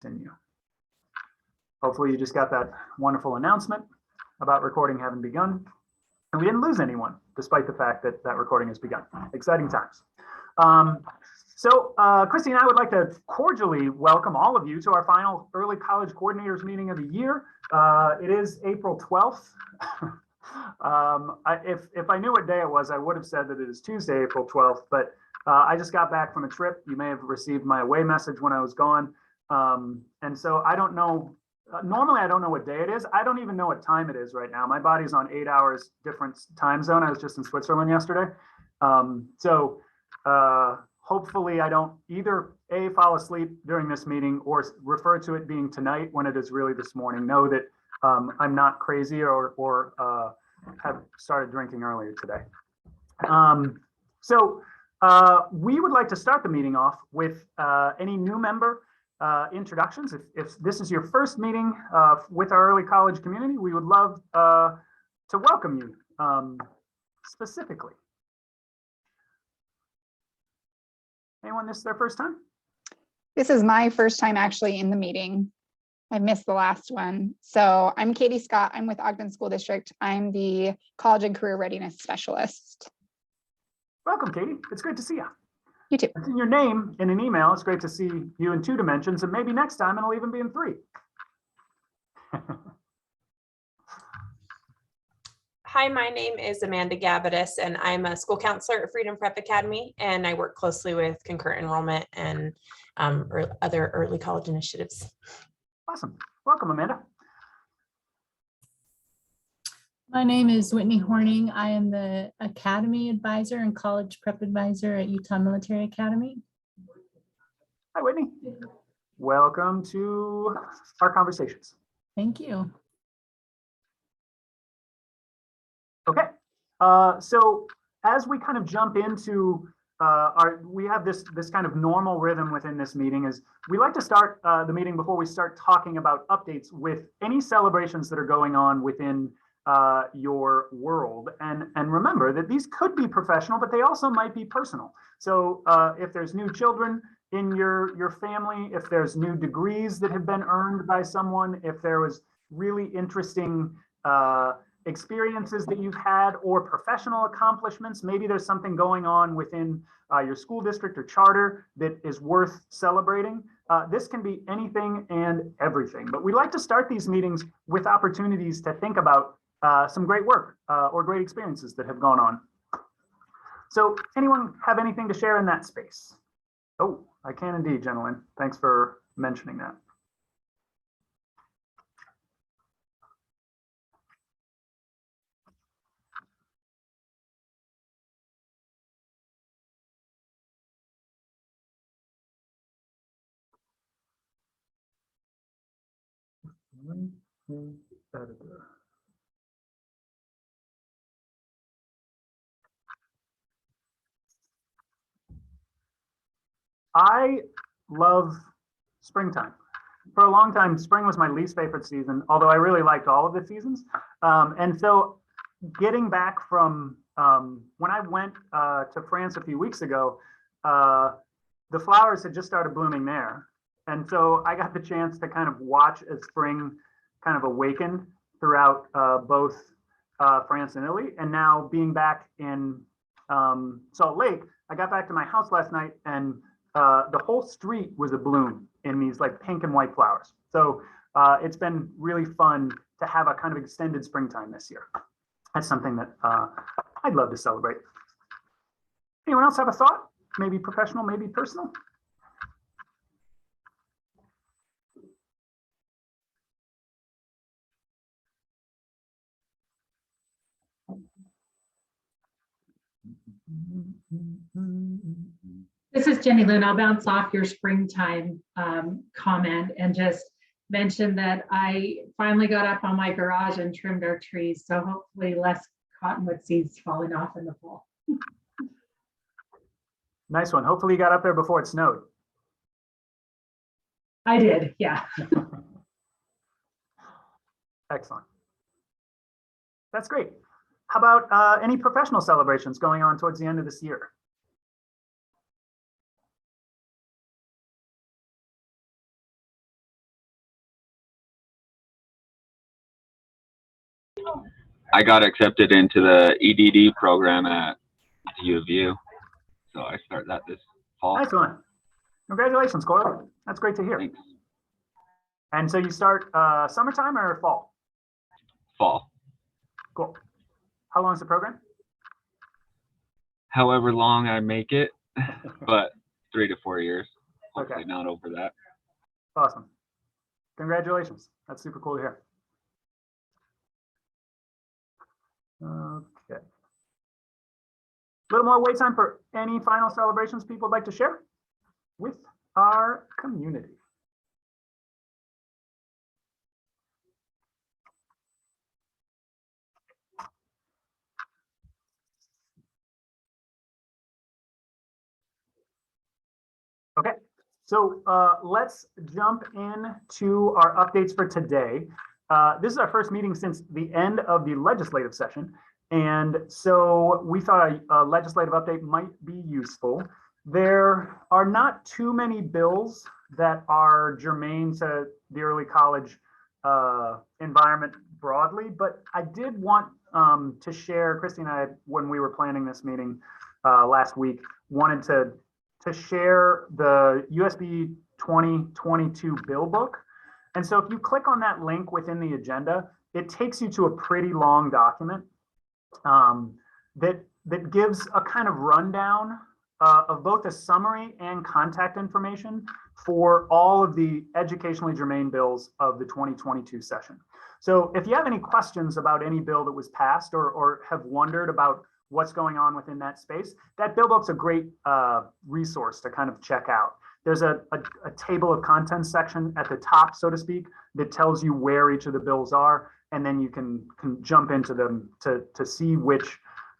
continue. Hopefully you just got that wonderful announcement about recording having begun. And we didn't lose anyone, despite the fact that that recording has begun. Exciting times. Christy and I would like to cordially welcome all of you to our final early college coordinators meeting of the year. It is April 12th. If I knew what day it was, I would have said that it is Tuesday, April 12th, but I just got back from a trip. You may have received my away message when I was gone. And so I don't know, normally I don't know what day it is. I don't even know what time it is right now. My body's on 8 hours different time zone. I was just in Switzerland yesterday. Hopefully I don't either A, fall asleep during this meeting or refer to it being tonight when it is really this morning. Know that I'm not crazy or have started drinking earlier today. We would like to start the meeting off with any new member introductions. If this is your first meeting with our early college community, we would love to welcome you specifically. Anyone, this is their first time? This is my first time actually in the meeting. I missed the last one. So I'm Katie Scott. I'm with Ogden School District. I'm the College and Career Readiness Specialist. Welcome, Katie. It's great to see you. You too. It's in your name in an email. It's great to see you in 2 dimensions, and maybe next time it'll even be in 3. Hi, my name is Amanda Gabidis, and I'm a school counselor at Freedom Prep Academy, and I work closely with Concurrent Enrollment and other early college initiatives. Awesome. Welcome, Amanda. My name is Whitney Horning. I am the Academy Advisor and College Prep Advisor at Utah Military Academy. Hi, Whitney. Welcome to our conversations. Thank you. Okay, so as we kind of jump into we have this kind of normal rhythm within this meeting is we like to start the meeting before we start talking about updates with any celebrations that are going on within your world. And remember that these could be professional, but they also might be personal. So if there's new children in your family, if there's new degrees that have been earned by someone, if there was really interesting experiences that you've had or professional accomplishments, maybe there's something going on within your school district or charter that is worth celebrating. This can be anything and everything, but we like to start these meetings with opportunities to think about some great work or great experiences that have gone on. So anyone have anything to share in that space? Oh, I can indeed, gentlemen. Thanks for mentioning that. Editor. I love springtime. For a long time, spring was my least favorite season, although I really liked all of the seasons. And so getting back from when I went to France a few weeks ago, the flowers had just started blooming there. And so I got the chance to kind of watch as spring kind of awakened throughout both France and Italy. And now being back in Salt Lake, I got back to my house last night and the whole street was abloom in these like pink and white flowers. So it's been really fun to have a kind of extended springtime this year. That's something that I'd love to celebrate. Anyone else have a thought? Maybe professional, maybe personal? This is Jenny Lynn. I'll bounce off your springtime comment and just mention that I finally got up on my garage and trimmed our trees. So hopefully less cottonwood seeds falling off in the fall. Nice one. Hopefully you got up there before it snowed. I did, yeah. Excellent. That's great. How about any professional celebrations going on towards the end of this year? I got accepted into the EDD program at U of U. So I start that this fall. Excellent. Congratulations, Coyle. That's great to hear. Thanks. And so you start summertime or fall? Fall. Cool. How long is the program? However long I make it, but 3 to 4 years. Hopefully Okay. not over that. Awesome. Congratulations. That's super cool to hear. Okay. A little more wait time for any final celebrations people would like to share with our community. Okay, so let's jump into our updates for today. This is our first meeting since the end of the legislative session. And so we thought a legislative update might be useful. There are not too many bills that are germane to the early college environment broadly, but I did want to share, Christy and I, when we were planning this meeting last week, wanted to share the USB 2022 bill book. And so if you click on that link within the agenda, it takes you to a pretty long document that gives a kind of rundown of both a summary and contact information for all of the educationally germane bills of the 2022 session. So if you have any questions about any bill that was passed or have wondered about what's going on within that space, that bill book's a great resource to kind of check out. There's a table of contents section at the top, so to speak, that tells you where each of the bills are, and then you can jump into them to see which,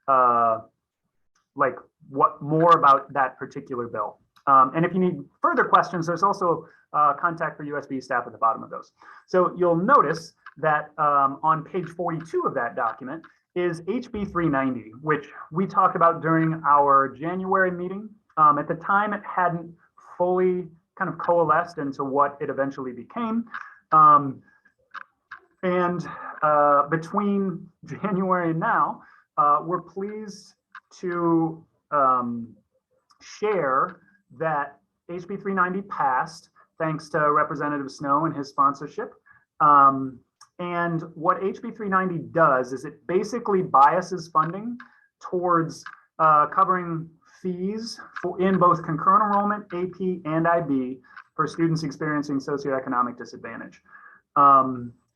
like what more about that particular bill. And if you need further questions, there's also contact for USB staff at the bottom of those. So you'll notice that on page 42 of that document is HB 390, which we talked about during our January meeting. At the time, it hadn't fully kind of coalesced into what it eventually became. And between January and now, we're pleased to share that HB 390 passed thanks to Representative Snow and his sponsorship. And what HB 390 does is it basically biases funding towards covering fees in both concurrent enrollment, AP, and IB for students experiencing socioeconomic disadvantage.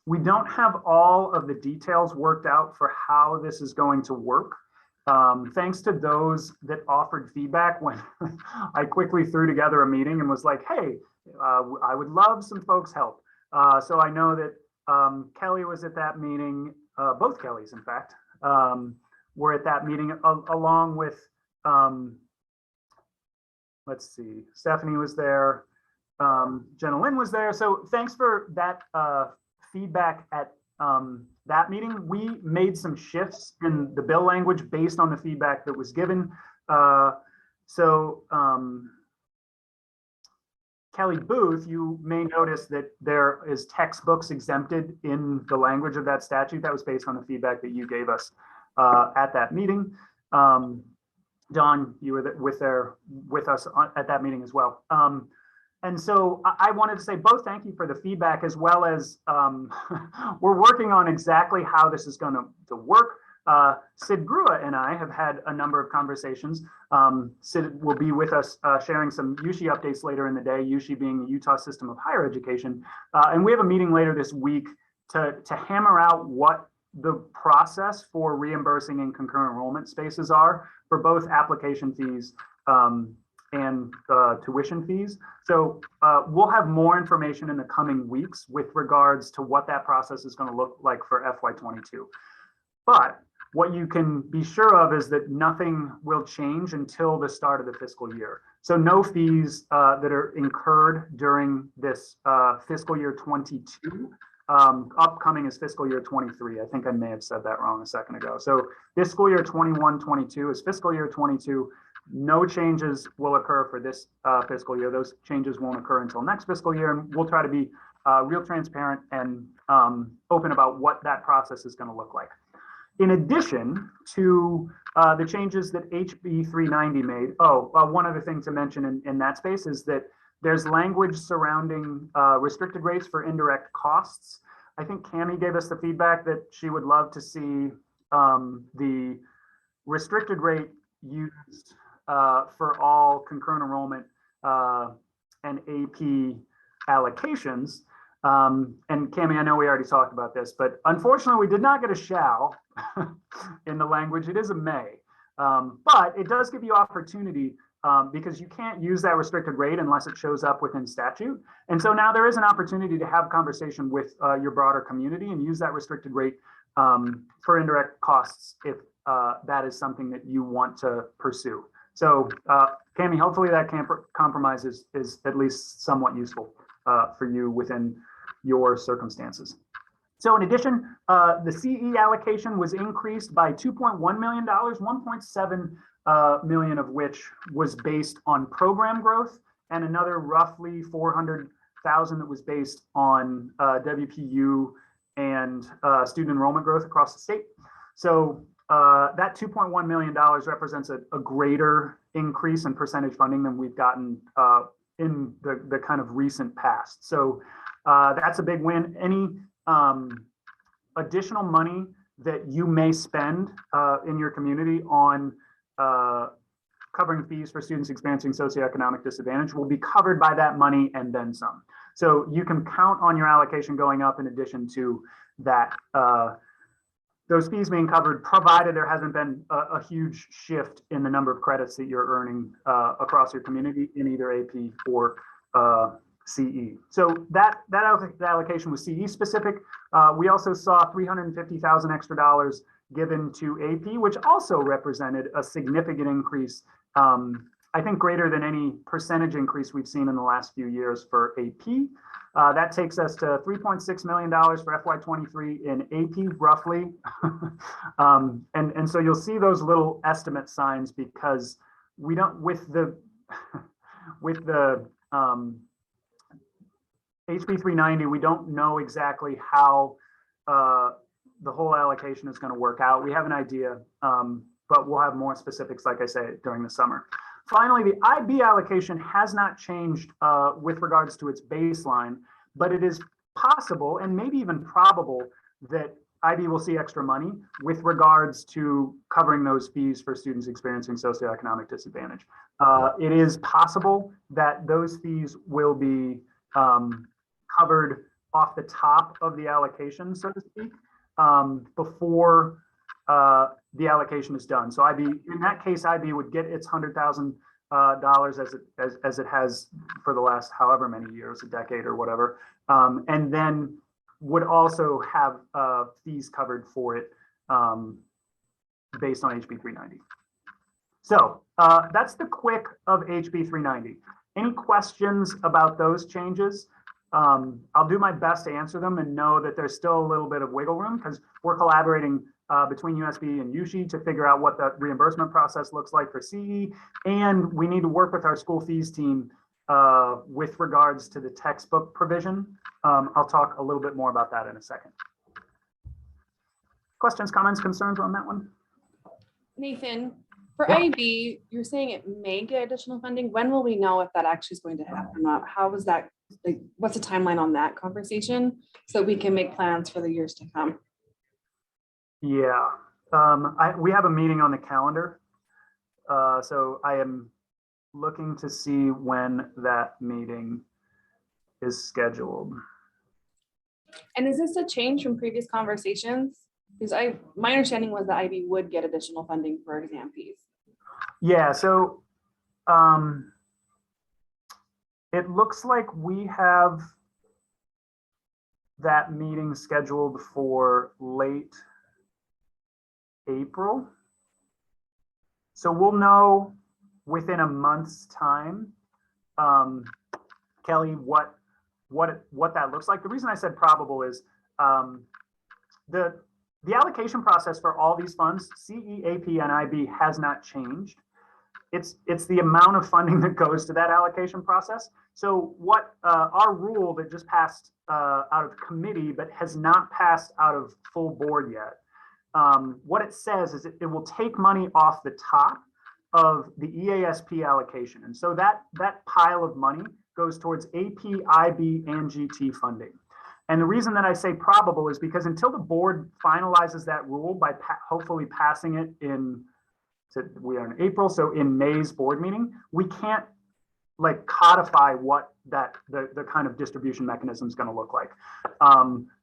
We don't have all of the details worked out for how this is going to work. Thanks to those that offered feedback when I quickly threw together a meeting and was like, hey, I would love some folks' help. So I know that Kelly was at that meeting, both Kellys, in fact, were at that meeting along with, let's see, Stephanie was there, Jenna Lynn was there. So thanks for that feedback at that meeting. We made some shifts in the bill language based on the feedback that was given. Kelly Booth, you may notice that there is textbooks exempted in the language of that statute. That was based on the feedback that you gave us at that meeting. Don, you were with us at that meeting as well. And so I wanted to say both thank you for the feedback, as well as we're working on exactly how this is going to work. Sid Grua and I have had a number of conversations. Sid will be with us sharing some USHE updates later in the day, USHE being the Utah System of Higher Education. And we have a meeting later this week to hammer out what the process for reimbursing in concurrent enrollment spaces are for both application fees and tuition fees. So we'll have more information in the coming weeks with regards to what that process is going to look like for FY22. But what you can be sure of is that nothing will change until the start of the fiscal year. So no fees that are incurred during this fiscal year 22. Upcoming is fiscal year 23. I think I may have said that wrong a second ago. So fiscal year 21-22 is fiscal year 22. No changes will occur for this fiscal year. Those changes won't occur until next fiscal year. And we'll try to be real transparent and open about what that process is going to look like. In addition to the changes that HB 390 made, one other thing to mention in that space is that there's language surrounding restricted rates for indirect costs. I think Cami gave us the feedback that she would love to see the restricted rate used for all concurrent enrollment and AP allocations. And Cami, I know we already talked about this, but unfortunately we did not get a shall in the language. It is a may, but it does give you opportunity because you can't use that restricted rate unless it shows up within statute. And so now there is an opportunity to have conversation with your broader community and use that restricted rate for indirect costs if that is something that you want to pursue. So Cami, hopefully that compromise is at least somewhat useful for you within your circumstances. So in addition, the CE allocation was increased by $2.1 million, 1.7 million of which was based on program growth, and another roughly 400,000 that was based on WPU and student enrollment growth across the state. So that $2.1 million represents a greater increase in percentage funding than we've gotten in the kind of recent past. So that's a big win. Any additional money that you may spend in your community on covering fees for students experiencing socioeconomic disadvantage will be covered by that money and then some. So you can count on your allocation going up in addition to that, those fees being covered, provided there hasn't been a huge shift in the number of credits that you're earning across your community in either AP or CE. So that allocation was CE specific. We also saw 350,000 extra dollars given to AP, which also represented a significant increase, I think greater than any percentage increase we've seen in the last few years for AP. That takes us to $3.6 million for FY23 in AP, roughly. And so you'll see those little estimate signs because we don't, with the HB 390, we don't know exactly how the whole allocation is going to work out. We have an idea, but we'll have more specifics, like I say, during the summer. Finally, the IB allocation has not changed with regards to its baseline, but it is possible and maybe even probable that IB will see extra money with regards to covering those fees for students experiencing socioeconomic disadvantage. It is possible that those fees will be covered off the top of the allocation, so to speak, before the allocation is done. So IB, in that case, IB would get its $100,000 as it has for the last however many years, a decade or whatever, and then would also have fees covered for it based on HB 390. So that's the quick of HB 390. Any questions about those changes? I'll do my best to answer them and know that there's still a little bit of wiggle room because we're collaborating between USB and USHE to figure out what the reimbursement process looks like for CE. And we need to work with our school fees team with regards to the textbook provision. I'll talk a little bit more about that in a second. Questions, comments, concerns on that one? Nathan, for Yeah. IB, you're saying it may get additional funding. When will we know if that actually is going to happen or not? How is that, like, what's the timeline on that conversation so we can make plans for the years to come? Yeah, we have a meeting on the calendar. So I am looking to see when that meeting is scheduled. And is this a change from previous conversations? Because my understanding was that IB would get additional funding for exam fees. Yeah, so it looks like we have that meeting scheduled for late April. So we'll know within a month's time, Kelly, what that looks like. The reason I said probable is the allocation process for all these funds, CE, AP, and IB has not changed. it's the amount of funding that goes to that allocation process. So what our rule that just passed out of committee but has not passed out of full board yet, what it says is it will take money off the top of the EASP allocation. And so that pile of money goes towards AP, IB, and GT funding. And the reason that I say probable is because until the board finalizes that rule by hopefully passing it in, we are in April, so in May's board meeting, we can't like codify what the kind of distribution mechanism is going to look like.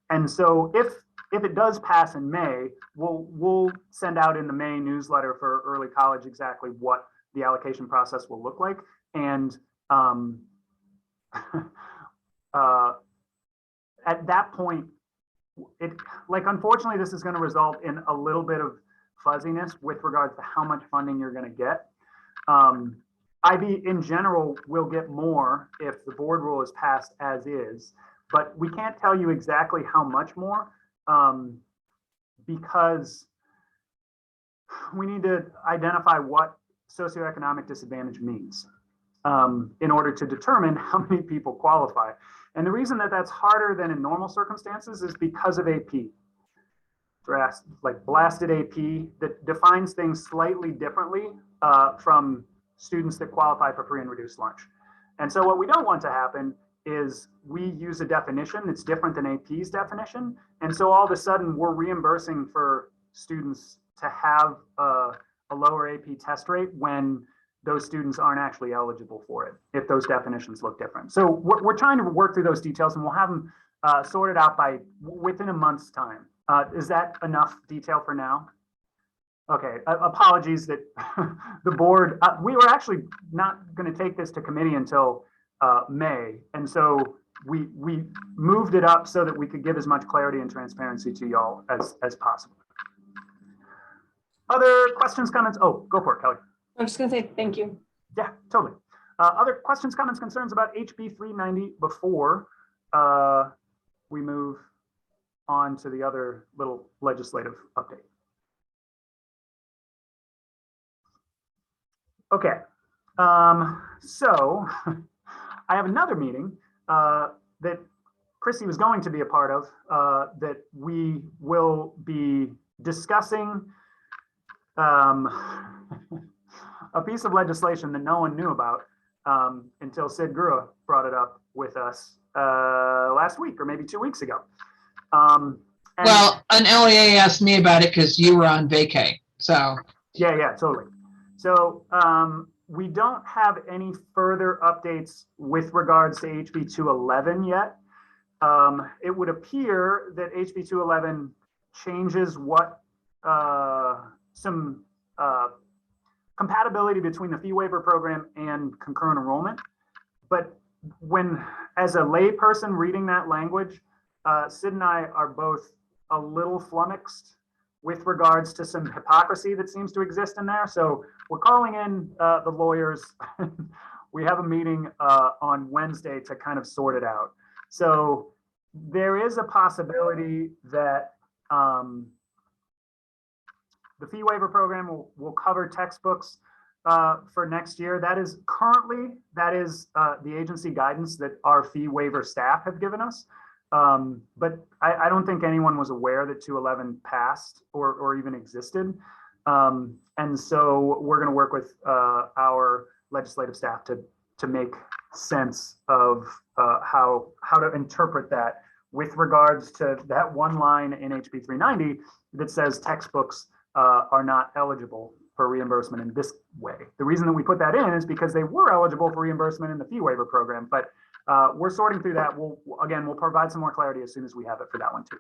And so if it does pass in May, we'll send out in the May newsletter for early college exactly what the allocation process will look like. And at that point, unfortunately, this is going to result in a little bit of fuzziness with regards to how much funding you're going to get. IB in general will get more if the board rule is passed as is, but we can't tell you exactly how much more because we need to identify what socioeconomic disadvantage means in order to determine how many people qualify. And the reason that that's harder than in normal circumstances is because of AP. Like blasted AP that defines things slightly differently from students that qualify for free and reduced lunch. And so what we don't want to happen is we use a definition that's different than AP's definition. And so all of a sudden we're reimbursing for students to have a lower AP test rate when those students aren't actually eligible for it, if those definitions look different. So we're trying to work through those details and we'll have them sorted out within a month's time. Is that enough detail for now? Okay, apologies that the board, we were actually not going to take this to committee until May. And so we moved it up so that we could give as much clarity and transparency to y'all as possible. Other questions, comments? Oh, go for it, Kelly. I'm just gonna say thank you. Yeah, totally. Other questions, comments, concerns about HB 390 before we move on to the other little legislative update? Okay, so I have another meeting that Chrissy was going to be a part of that we will be discussing a piece of legislation that no one knew about until Sid Grua brought it up with us last week or maybe 2 weeks ago. Well, an LEA asked me about it because you were on vacay. So yeah, totally. So we don't have any further updates with regards to HB 211 yet. It would appear that HB 211 changes what some compatibility between the fee waiver program and concurrent enrollment. But as a lay person reading that language, Sid and I are both a little flummoxed with regards to some hypocrisy that seems to exist in there. So we're calling in the lawyers. We have a meeting on Wednesday to kind of sort it out. So there is a possibility that the fee waiver program will cover textbooks for next year. That is the agency guidance that our fee waiver staff have given us. But I don't think anyone was aware that 211 passed or even existed. And so we're going to work with our legislative staff to make sense of how to interpret that with regards to that one line in HB 390 that says textbooks are not eligible for reimbursement in this way. The reason that we put that in is because they were eligible for reimbursement in the fee waiver program, but we're sorting through that. We'll provide some more clarity as soon as we have it for that one too.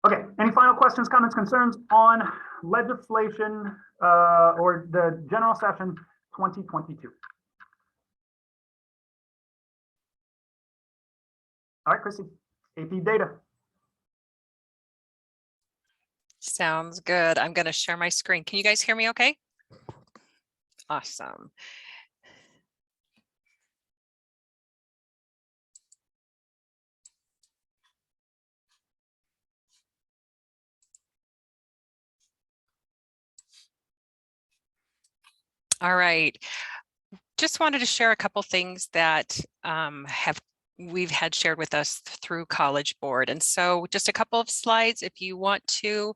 Okay, any final questions, comments, concerns on legislation or the general session 2022? All right, Chrissy, AP data. Sounds good. I'm going to share my screen. Can you guys hear me okay? Awesome. All right. Just wanted to share a couple things that we've had shared with us through College Board. And so just a couple of slides if you want to.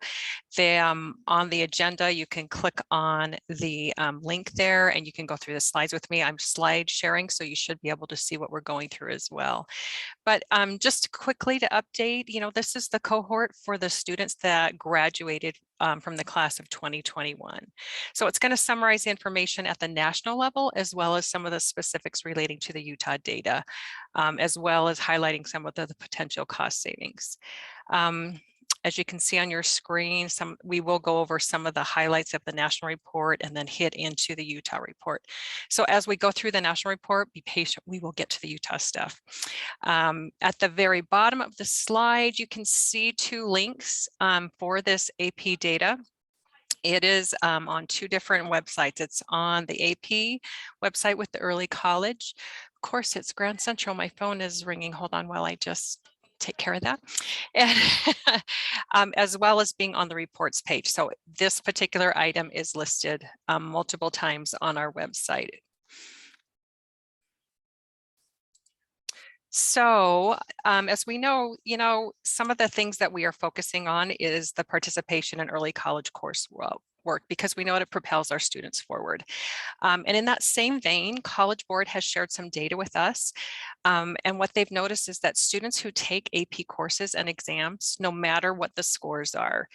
On the agenda, you can click on the link there and you can go through the slides with me. I'm slide sharing, so you should be able to see what we're going through as well. But just quickly to update, this is the cohort for the students that graduated from the class of 2021. So it's going to summarize the information at the national level, as well as some of the specifics relating to the Utah data, as well as highlighting some of the potential cost savings. As you can see on your screen, we will go over some of the highlights of the national report and then hit into the Utah report. So as we go through the national report, be patient, we will get to the Utah stuff. At the very bottom of the slide, you can see 2 links for this AP data. It is on 2 different websites. It's on the AP website with the early college. Of course, it's Grand Central. My phone is ringing. Hold on while I just take care of that. And as well as being on the reports page. So this particular item is listed multiple times on our website. So as we know, some of the things that we are focusing on is the participation in early college coursework, because we know it propels our students forward. And in that same vein, College Board has shared some data with us. And what they've noticed is that students who take AP courses and exams, no matter what the scores are,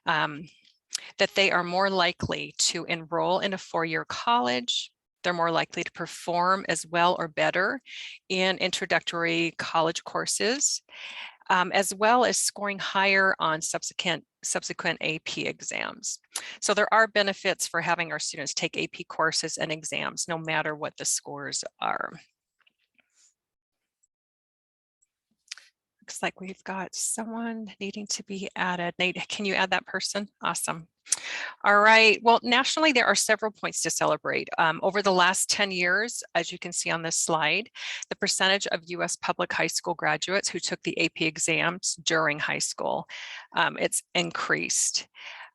that they are more likely to enroll in a 4-year college. They're more likely to perform as well or better in introductory college courses, as well as scoring higher on subsequent AP exams. So there are benefits for having our students take AP courses and exams, no matter what the scores are. Looks like we've got someone needing to be added. Nate, can you add that person? Awesome. All right. Well, nationally, there are several points to celebrate. Over the last 10 years, as you can see on this slide, the percentage of U.S. public high school graduates who took the AP exams during high school, it's increased.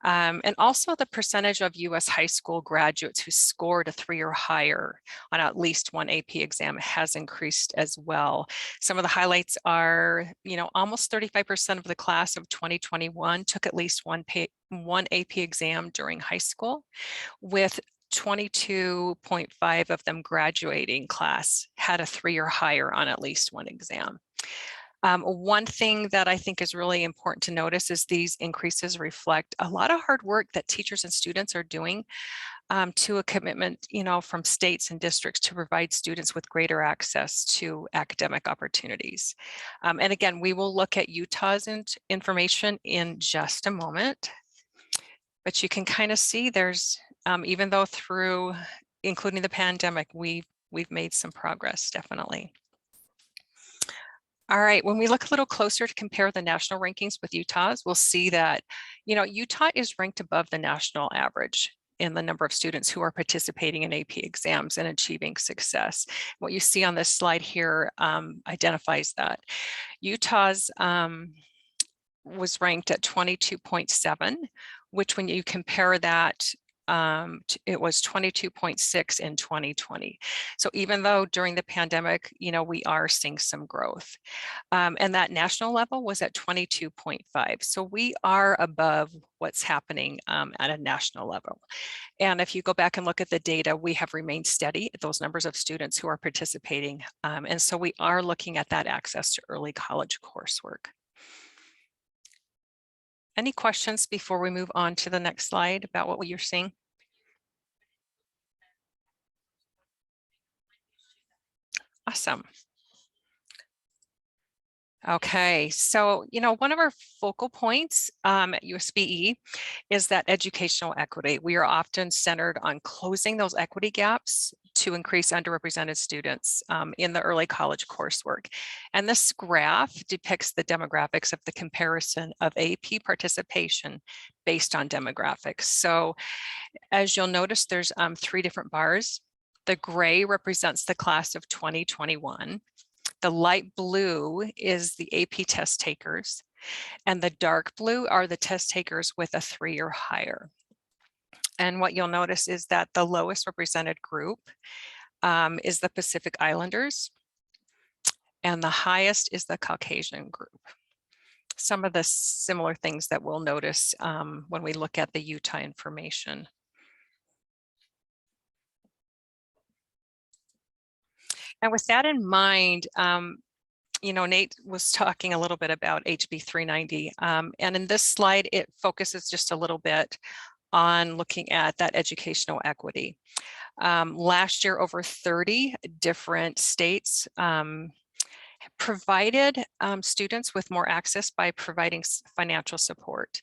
And also the percentage of U.S. high school graduates who scored a 3 or higher on at least one AP exam has increased as well. Some of the highlights are, almost 35% of the class of 2021 took at least one AP exam during high school, with 22.5 of them graduating class had a 3 or higher on at least one exam. One thing that I think is really important to notice is these increases reflect a lot of hard work that teachers and students are doing to a commitment, from states and districts to provide students with greater access to academic opportunities. And again, we will look at Utah's information in just a moment, but you can kind of see there's, even though through, including the pandemic, we've made some progress, definitely. All right, when we look a little closer to compare the national rankings with Utah's, we'll see that, Utah is ranked above the national average in the number of students who are participating in AP exams and achieving success. What you see on this slide here identifies that. Utah's was ranked at 22.7, which when you compare that, it was 22.6 in 2020. So even though during the pandemic, we are seeing some growth, and that national level was at 22.5. So we are above what's happening at a national level. And if you go back and look at the data, we have remained steady at those numbers of students who are participating. And so we are looking at that access to early college coursework. Any questions before we move on to the next slide about what you're seeing? Awesome. Okay, so, one of our focal points at USBE is that educational equity. We are often centered on closing those equity gaps to increase underrepresented students in the early college coursework. And this graph depicts the demographics of the comparison of AP participation based on demographics. So as you'll notice, there's 3 different bars. The gray represents the class of 2021. The light blue is the AP test takers, and the dark blue are the test takers with a 3 or higher. And what you'll notice is that the lowest represented group is the Pacific Islanders, and the highest is the Caucasian group. Some of the similar things that we'll notice when we look at the Utah information. And with that in mind, you know, Nate was talking a little bit about HB 390. And in this slide, it focuses just a little bit on looking at that educational equity. Last year, over 30 different states provided students with more access by providing financial support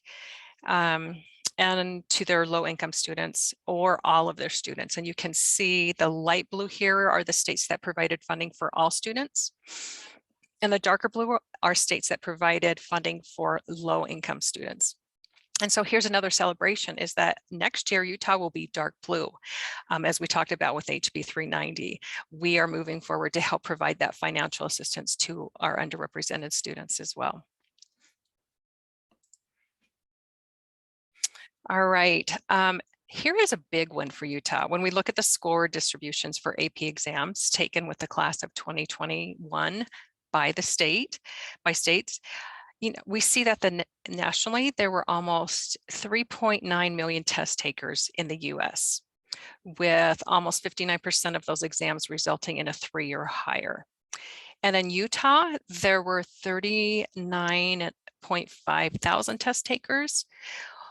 and to their low-income students or all of their students. And you can see the light blue here are the states that provided funding for all students. And the darker blue are states that provided funding for low-income students. And so here's another celebration, is that next year Utah will be dark blue. As we talked about with HB 390, we are moving forward to help provide that financial assistance to our underrepresented students as well. All right, here is a big one for Utah. When we look at the score distributions for AP exams taken with the class of 2021 by states, you know, we see that nationally there were almost 3.9 million test takers in the US, with almost 59% of those exams resulting in a 3 or higher. And in Utah, there were 39.5 thousand test takers,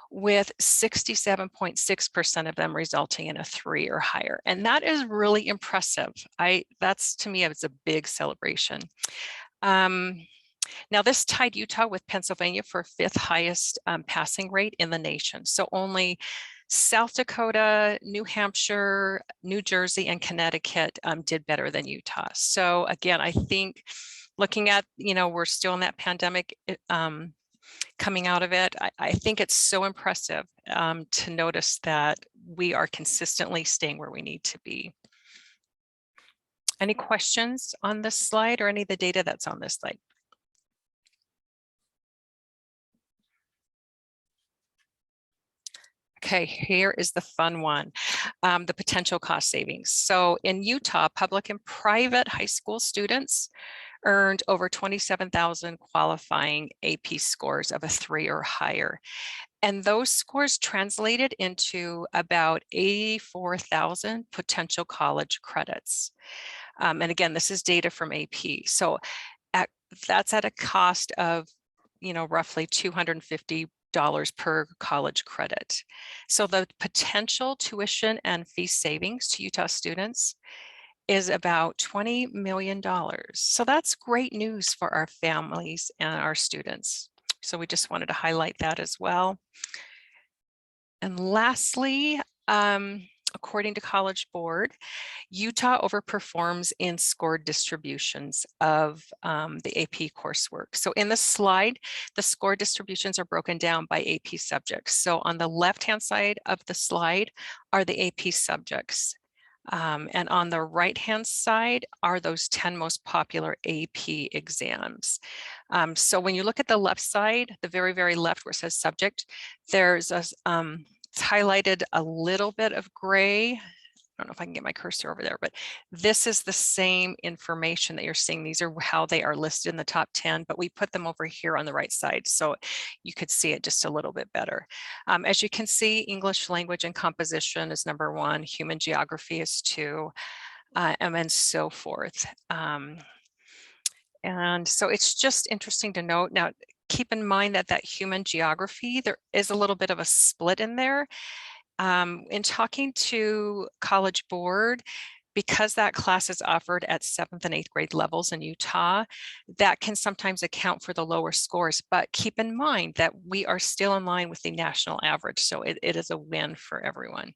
with 67.6% of them resulting in a 3 or higher. And that is really impressive. That's, to me, it's a big celebration. Now, this tied Utah with Pennsylvania for 5th highest passing rate in the nation. So only South Dakota, New Hampshire, New Jersey, and Connecticut did better than Utah. So again, I think looking at, you know, we're still in that pandemic coming out of it, I think it's so impressive to notice that we are consistently staying where we need to be. Any questions on this slide or any of the data that's on this slide? Okay, here is the fun one, the potential cost savings. So in Utah, public and private high school students earned over 27,000 qualifying AP scores of a 3 or higher. And those scores translated into about 84,000 potential college credits. And again, this is data from AP. So that's at a cost of, you know, roughly $250 per college credit. So the potential tuition and fee savings to Utah students is about $20 million. So that's great news for our families and our students. So we just wanted to highlight that as well. And lastly, according to College Board, Utah overperforms in score distributions of the AP coursework. So in this slide, the score distributions are broken down by AP subjects. So on the left-hand side of the slide are the AP subjects. And on the right-hand side are those 10 most popular AP exams. So when you look at the left side, the very, very left where it says subject, there's a, it's highlighted a little bit of gray. I don't know if I can get my cursor over there, but this is the same information that you're seeing. These are how they are listed in the top 10, but we put them over here on the right side so you could see it just a little bit better. As you can see, English language and composition is number 1, human geography is 2, and so forth. And so it's just interesting to note. Now, keep in mind that that human geography, there is a little bit of a split in there. In talking to College Board, because that class is offered at 7th and 8th grade levels in Utah, that can sometimes account for the lower scores. But keep in mind that we are still in line with the national average. So it is a win for everyone.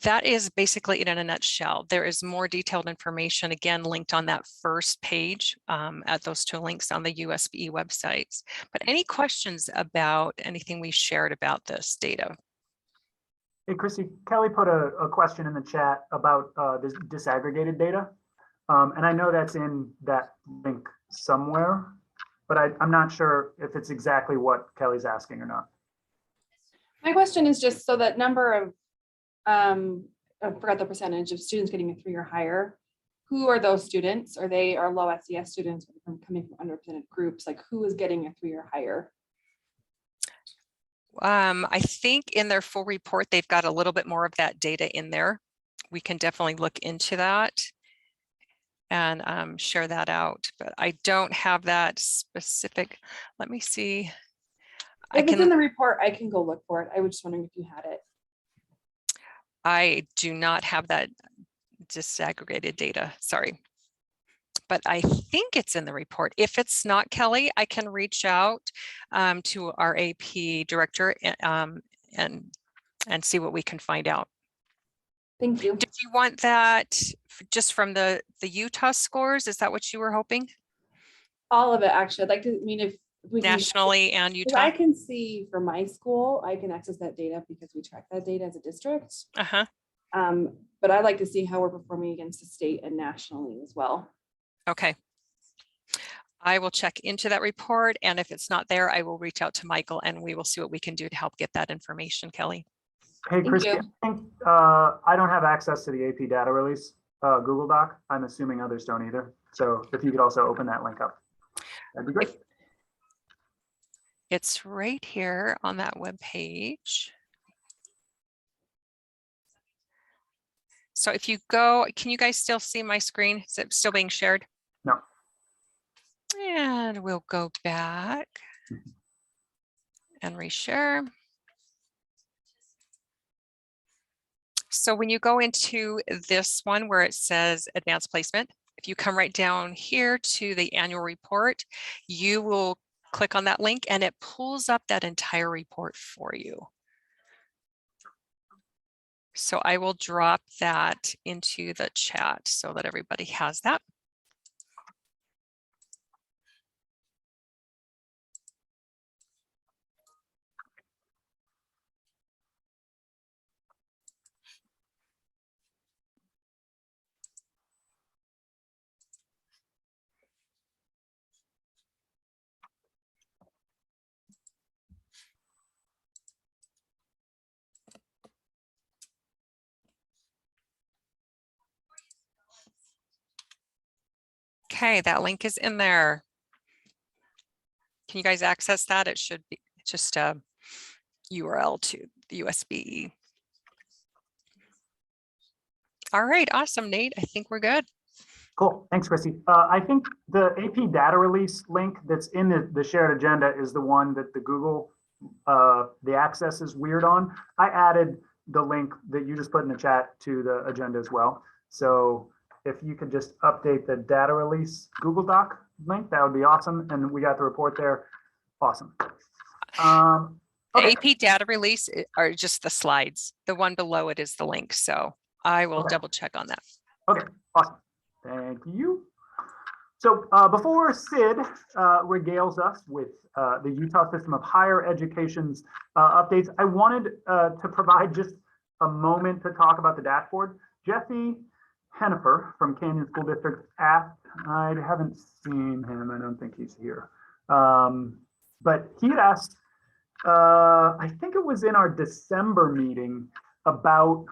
That is basically it in a nutshell. There is more detailed information, again, linked on that first page at those 2 links on the USB websites. But any questions about anything we shared about this data? Hey, Chrissy, Kelly put a question in the chat about this disaggregated data. And I know that's in that link somewhere, but I'm not sure if it's exactly what Kelly's asking or not. My question is just so that number of, I forgot the percentage of students getting a 3 or higher. Who are those students? Are they our low SES students from coming from underrepresented groups? Like who is getting a 3 or higher? I think in their full report, they've got a little bit more of that data in there. We can definitely look into that and share that out, but I don't have that specific. Let me see. If it's in the report, I can go look for it. I was just wondering if you had it. I do not have that disaggregated data, sorry. But I think it's in the report. If it's not, Kelly, I can reach out to our AP director and see what we can find out. Thank you. Did you want that just from the Utah scores? Is that what you were hoping? All of it, actually. I'd like to, I mean, if we can, Nationally and 'cause Utah? I can see for my school, I can access that data because we track that data as a district. Uh-huh. But I'd like to see how we're performing against the state and nationally as well. Okay. I will check into that report, and if it's not there, I will reach out to Michael and we will see what we can do to help get that information, Kelly. Hey, Thank Christy, you. I think I don't have access to the AP data release Google Doc. I'm assuming others don't either. So if you could also open that link up, that'd be great. It's right here on that web page. So if you go, can you guys still see my screen? Is it still being shared? No. And we'll go back and reshare. So when you go into this one where it says advanced placement, if you come right down here to the annual report, you will click on that link and it pulls up that entire report for you. So I will drop that into the chat so that everybody has that. Okay, that link is in there. Can you guys access that? It should be just a URL to the USB. All right, awesome, Nate. I think we're good. Cool, thanks, Christy. I think the AP data release link that's in the shared agenda is the one that the Google, the access is weird on. I added the link that you just put in the chat to the agenda as well. So if you could just update the data release Google Doc link, that would be awesome. And we got the report there. Awesome. The Okay. AP data release are just the slides. The one below it is the link. So I will double check on that. Okay, awesome. Thank you. So before Sid regales us with the Utah System of Higher Education's updates, I wanted to provide just a moment to talk about the dashboard. Jesse Hennifer from Canyon School District asked, I haven't seen him, I don't think he's here, but he had asked, I think it was in our December meeting about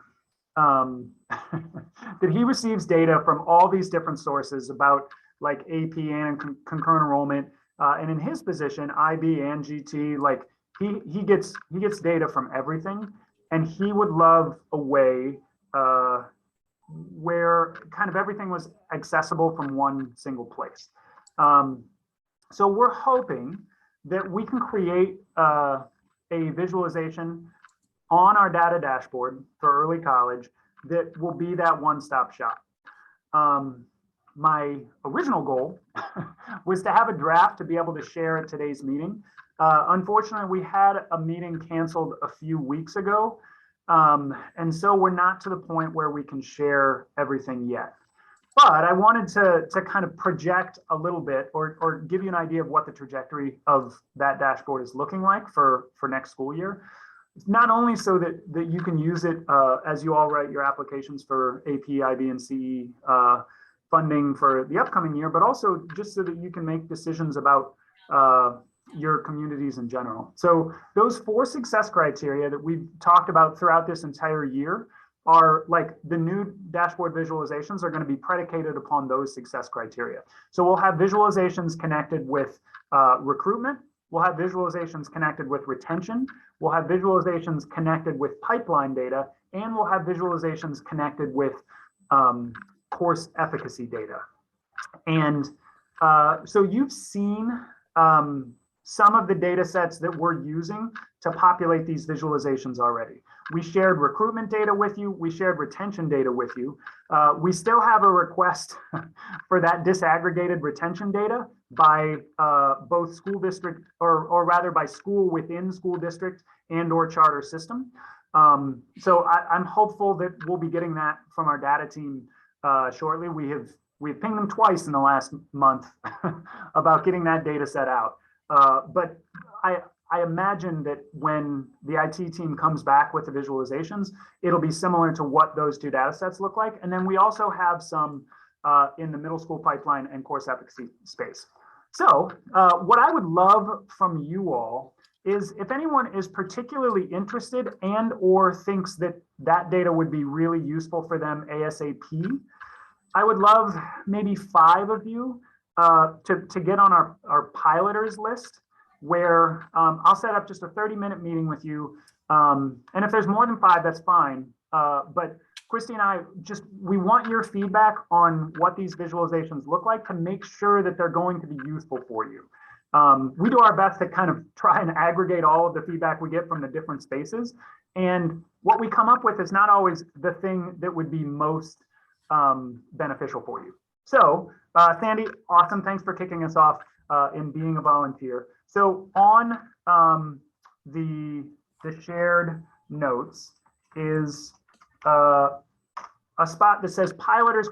that he receives data from all these different sources about like AP and concurrent enrollment, and in his position, IB and GT, like he gets data from everything, and he would love a way where kind of everything was accessible from one single place. So we're hoping that we can create a visualization on our data dashboard for early college that will be that one-stop shop. My original goal was to have a draft to be able to share at today's meeting. Unfortunately, we had a meeting canceled a few weeks ago. And so we're not to the point where we can share everything yet. But I wanted to kind of project a little bit or give you an idea of what the trajectory of that dashboard is looking like for next school year. Not only so that you can use it as you all write your applications for AP, IB, and CE funding for the upcoming year, but also just so that you can make decisions about your communities in general. So those 4 success criteria that we've talked about throughout this entire year are like the new dashboard visualizations are going to be predicated upon those success criteria. So we'll have visualizations connected with recruitment. We'll have visualizations connected with retention. We'll have visualizations connected with pipeline data, and we'll have visualizations connected with course efficacy data. And so you've seen some of the data sets that we're using to populate these visualizations already. We shared recruitment data with you. We shared retention data with you. We still have a request for that disaggregated retention data by both school district, or rather by school within school district and or charter system. So I'm hopeful that we'll be getting that from our data team shortly. We've pinged them twice in the last month about getting that data set out. But I imagine that when the IT team comes back with the visualizations, it'll be similar to what those 2 data sets look like. And then we also have some in the middle school pipeline and course efficacy space. So what I would love from you all is if anyone is particularly interested and or thinks that that data would be really useful for them ASAP, I would love maybe 5 of you to get on our piloters list, where I'll set up just a 30-minute meeting with you. And if there's more than 5, that's fine. But Christy and I we want your feedback on what these visualizations look like to make sure that they're going to be useful for you. We do our best to kind of try and aggregate all of the feedback we get from the different spaces. And what we come up with is not always the thing that would be most beneficial for you. So Sandy, awesome. Thanks for kicking us off in being a volunteer. So on the shared notes is a spot that says piloters ?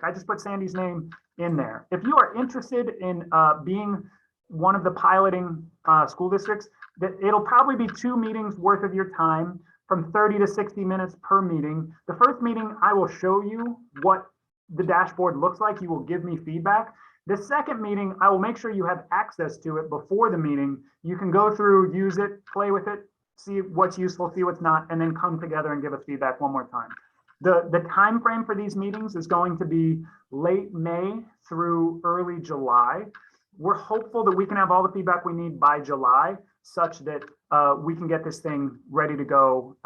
I just put Sandy's name in there. If you are interested in being one of the piloting school districts, that it'll probably be 2 meetings worth of your time, from 30 to 60 minutes per meeting. The first meeting, I will show you what the dashboard looks like. You will give me feedback. The second meeting, I will make sure you have access to it before the meeting. You can go through, use it, play with it, see what's useful, see what's not, and then come together and give us feedback one more time. The time frame for these meetings is going to be late May through early July. We're hopeful that we can have all the feedback we need by July, such that we can get this thing ready to go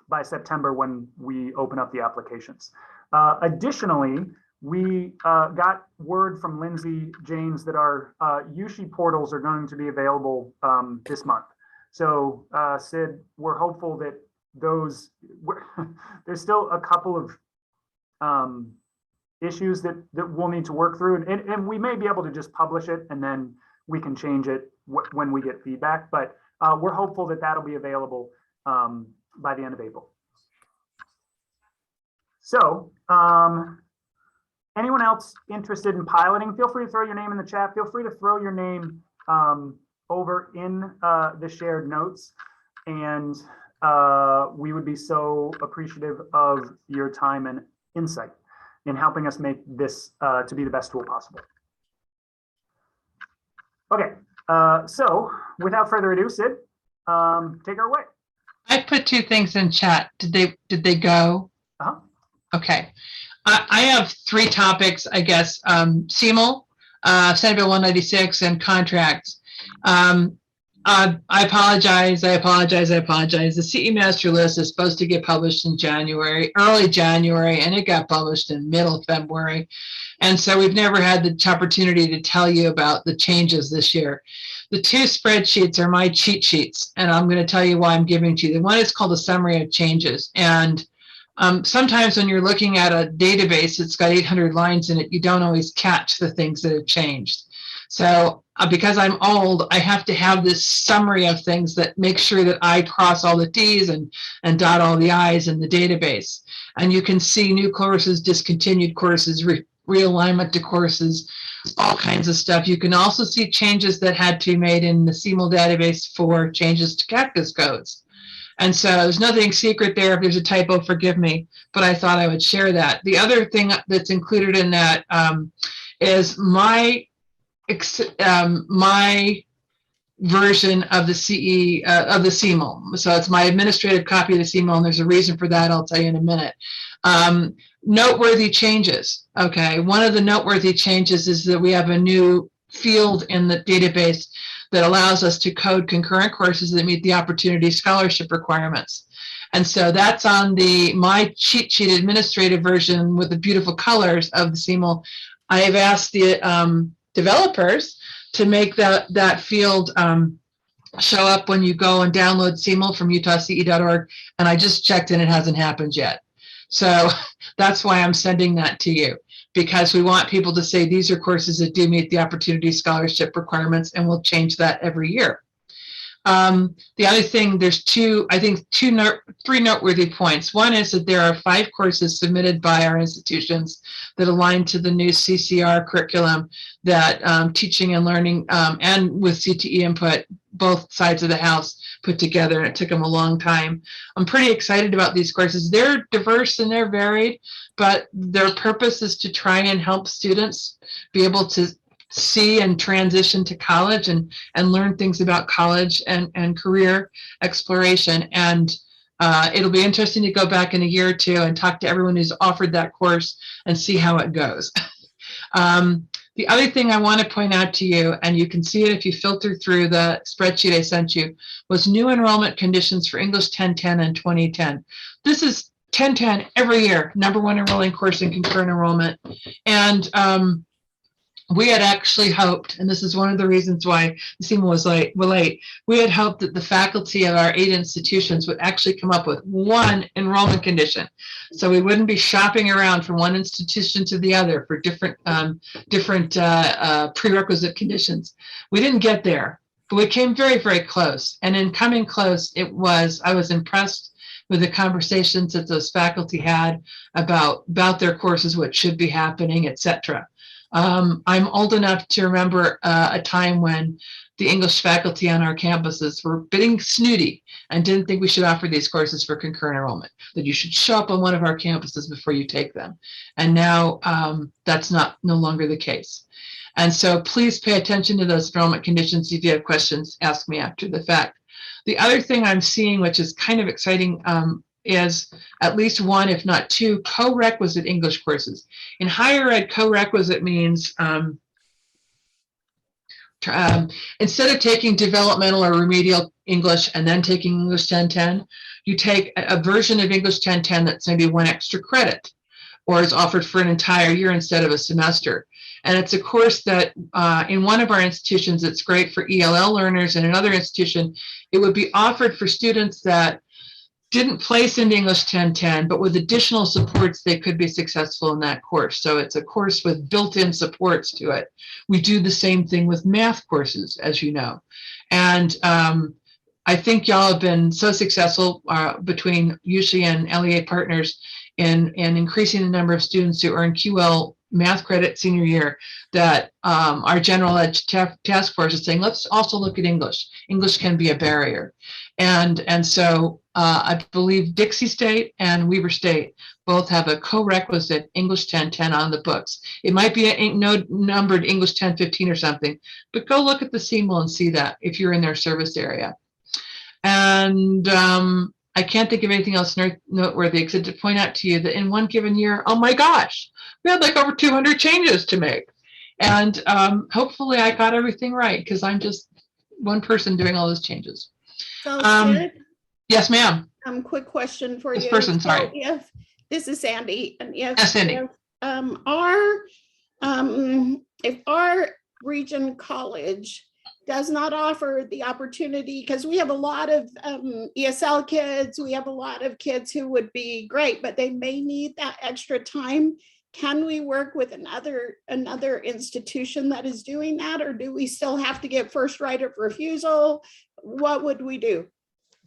by September when we open up the applications. Additionally, we got word from Lindsay James that our USHE portals are going to be available this month. So Sid, we're hopeful that there's still a couple of issues that we'll need to work through, and we may be able to just publish it and then we can change it when we get feedback, but we're hopeful that that'll be available by the end of April. So anyone else interested in piloting, feel free to throw your name in the chat. Feel free to throw your name over in the shared notes, and we would be so appreciative of your time and insight in helping us make this to be the best tool possible. Okay, so without further ado, Sid, take her away. I put 2 things in chat. Did they go? Uh-huh. Okay. I have 3 topics, I guess. CML, Senate Bill 196, and contracts. I apologize. The CE master list is supposed to get published in January, early January, and it got published in middle February. And so we've never had the opportunity to tell you about the changes this year. The 2 spreadsheets are my cheat sheets, and I'm going to tell you why I'm giving to you. The one is called a summary of changes. And sometimes when you're looking at a database, it's got 800 lines in it, you don't always catch the things that have changed. So because I'm old, I have to have this summary of things that make sure that I cross all the T's and dot all the I's in the database. And you can see new courses, discontinued courses, realignment to courses, all kinds of stuff. You can also see changes that had to be made in the CML database for changes to cactus codes. And so there's nothing secret there. If there's a typo, forgive me, but I thought I would share that. The other thing that's included in that is my version of the of the CML. So it's my administrative copy of the CML, and there's a reason for that. I'll tell you in a minute. Noteworthy changes. Okay, one of the noteworthy changes is that we have a new field in the database that allows us to code concurrent courses that meet the opportunity scholarship requirements. And so that's on my cheat sheet administrative version with the beautiful colors of the CML. I have asked the developers to make that field show up when you go and download CML from utahce.org. And I just checked and it hasn't happened yet. So that's why I'm sending that to you, because we want people to say these are courses that do meet the opportunity scholarship requirements, and we'll change that every year. The other thing, there's three noteworthy points. One is that there are 5 courses submitted by our institutions that align to the new CCR curriculum that teaching and learning and with CTE input, both sides of the house put together, and it took them a long time. I'm pretty excited about these courses. They're diverse and they're varied, but their purpose is to try and help students be able to see and transition to college and learn things about college and career exploration. And it'll be interesting to go back in a year or two and talk to everyone who's offered that course and see how it goes. The other thing I want to point out to you, and you can see it if you filter through the spreadsheet I sent you, was new enrollment conditions for English 1010 and 2010. This is 1010 every year, #1 enrolling course in concurrent enrollment. And we had actually hoped, and this is one of the reasons why the CML was late, we had hoped that the faculty of our 8 institutions would actually come up with one enrollment condition. So we wouldn't be shopping around from one institution to the other for different prerequisite conditions. We didn't get there, but we came very, very close. And in coming close, I was impressed with the conversations that those faculty had about their courses, what should be happening, etc. I'm old enough to remember a time when the English faculty on our campuses were being snooty and didn't think we should offer these courses for concurrent enrollment, that you should show up on one of our campuses before you take them. And now that's no longer the case. And so please pay attention to those enrollment conditions. If you have questions, ask me after the fact. The other thing I'm seeing, which is kind of exciting, is at least 1, if not 2, co-requisite English courses. In higher ed, co-requisite means instead of taking developmental or remedial English and then taking English 1010, you take a version of English 1010 that's maybe 1 extra credit or is offered for an entire year instead of a semester. And it's a course that in one of our institutions, it's great for ELL learners. In another institution, it would be offered for students that didn't place into English 1010, but with additional supports, they could be successful in that course. So it's a course with built-in supports to it. We do the same thing with math courses, as you know. And I think y'all have been so successful between USHE and LEA partners in increasing the number of students who earn QL math credit senior year that our general ed task force is saying, let's also look at English. English can be a barrier. And so I believe Dixie State and Weber State both have a co-requisite English 1010 on the books. It might be a numbered English 1015 or something, but go look at the CML and see that if you're in their service area. And I can't think of anything else noteworthy except to point out to you that in one given year, oh my gosh, we had like over 200 changes to make. And hopefully I got everything right because I'm just one person doing all those changes. So, Sid, yes, ma'am. Quick question for This you. person, sorry. So this is Sandy, and Yes, Sandy. If our region college does not offer the opportunity, because we have a lot of ESL kids, we have a lot of kids who would be great, but they may need that extra time. Can we work with another institution that is doing that, or do we still have to get first right of refusal? What would we do?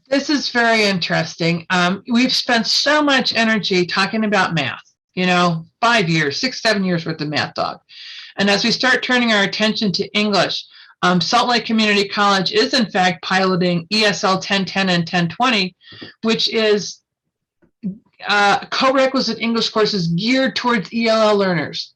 This is very interesting. We've spent so much energy talking about math, 5 years, 6, 7 years worth of math dog. And as we start turning our attention to English, Salt Lake Community College is in fact piloting ESL 1010 and 1020, which is co-requisite English courses geared towards ELL learners.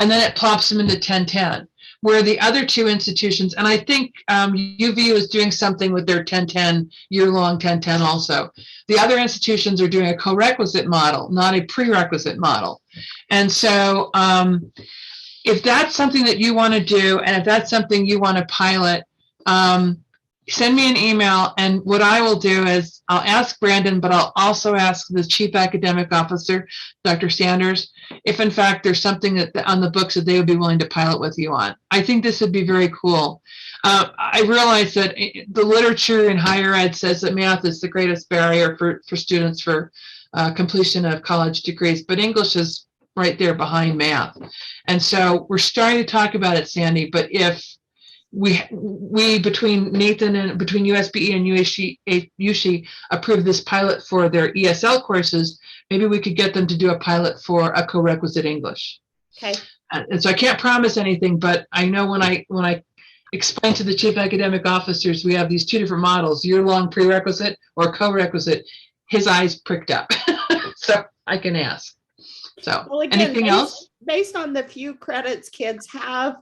And then it plops them into 1010. where the other two institutions, and I think UVU is doing something with their 1010, year-long 1010 also. The other institutions are doing a co-requisite model, not a prerequisite model. And so if that's something that you want to do, and if that's something you want to pilot, send me an email. And what I will do is I'll ask Brandon, but I'll also ask the Chief Academic Officer, Dr. Sanders, if in fact there's something that on the books that they would be willing to pilot with you on. I think this would be very cool. I realize that the literature in higher ed says that math is the greatest barrier for students for completion of college degrees, but English is right there behind math. And so we're starting to talk about it, Sandy, but if we between Nathan and between USBE and USHE approved this pilot for their ESL courses, maybe we could get them to do a pilot for a co-requisite English. Okay. And so I can't promise anything, but I know when I explain to the chief academic officers, we have these two different models, year-long prerequisite or co-requisite, his eyes pricked up. So I can ask. So Well, again, anything else? Based on the few credits kids have,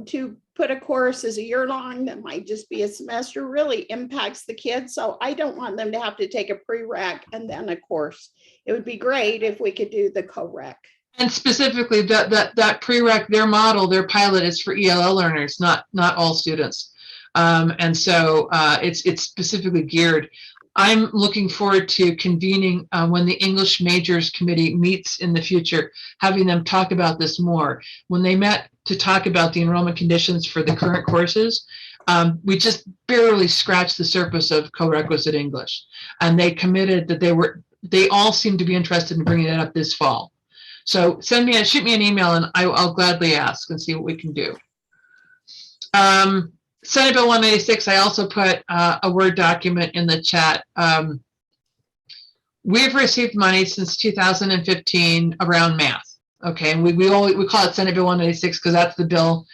to put a course as a year long that might just be a semester really impacts the kids. So I don't want them to have to take a prereq and then a course. It would be great if we could do the co-req. And specifically that prereq, their model, their pilot is for ELL learners, not all students. And so it's specifically geared. I'm looking forward to convening when the English Majors Committee meets in the future, having them talk about this more. When they met to talk about the enrollment conditions for the current courses, we just barely scratched the surface of co-requisite English. And they committed that they all seem to be interested in bringing it up this fall. So shoot me an email and I'll gladly ask and see what we can do. Senate Bill 196, I also put a Word document in the chat. We've received money since 2015 around math. Okay, and we call it Senate Bill 196 because that's the bill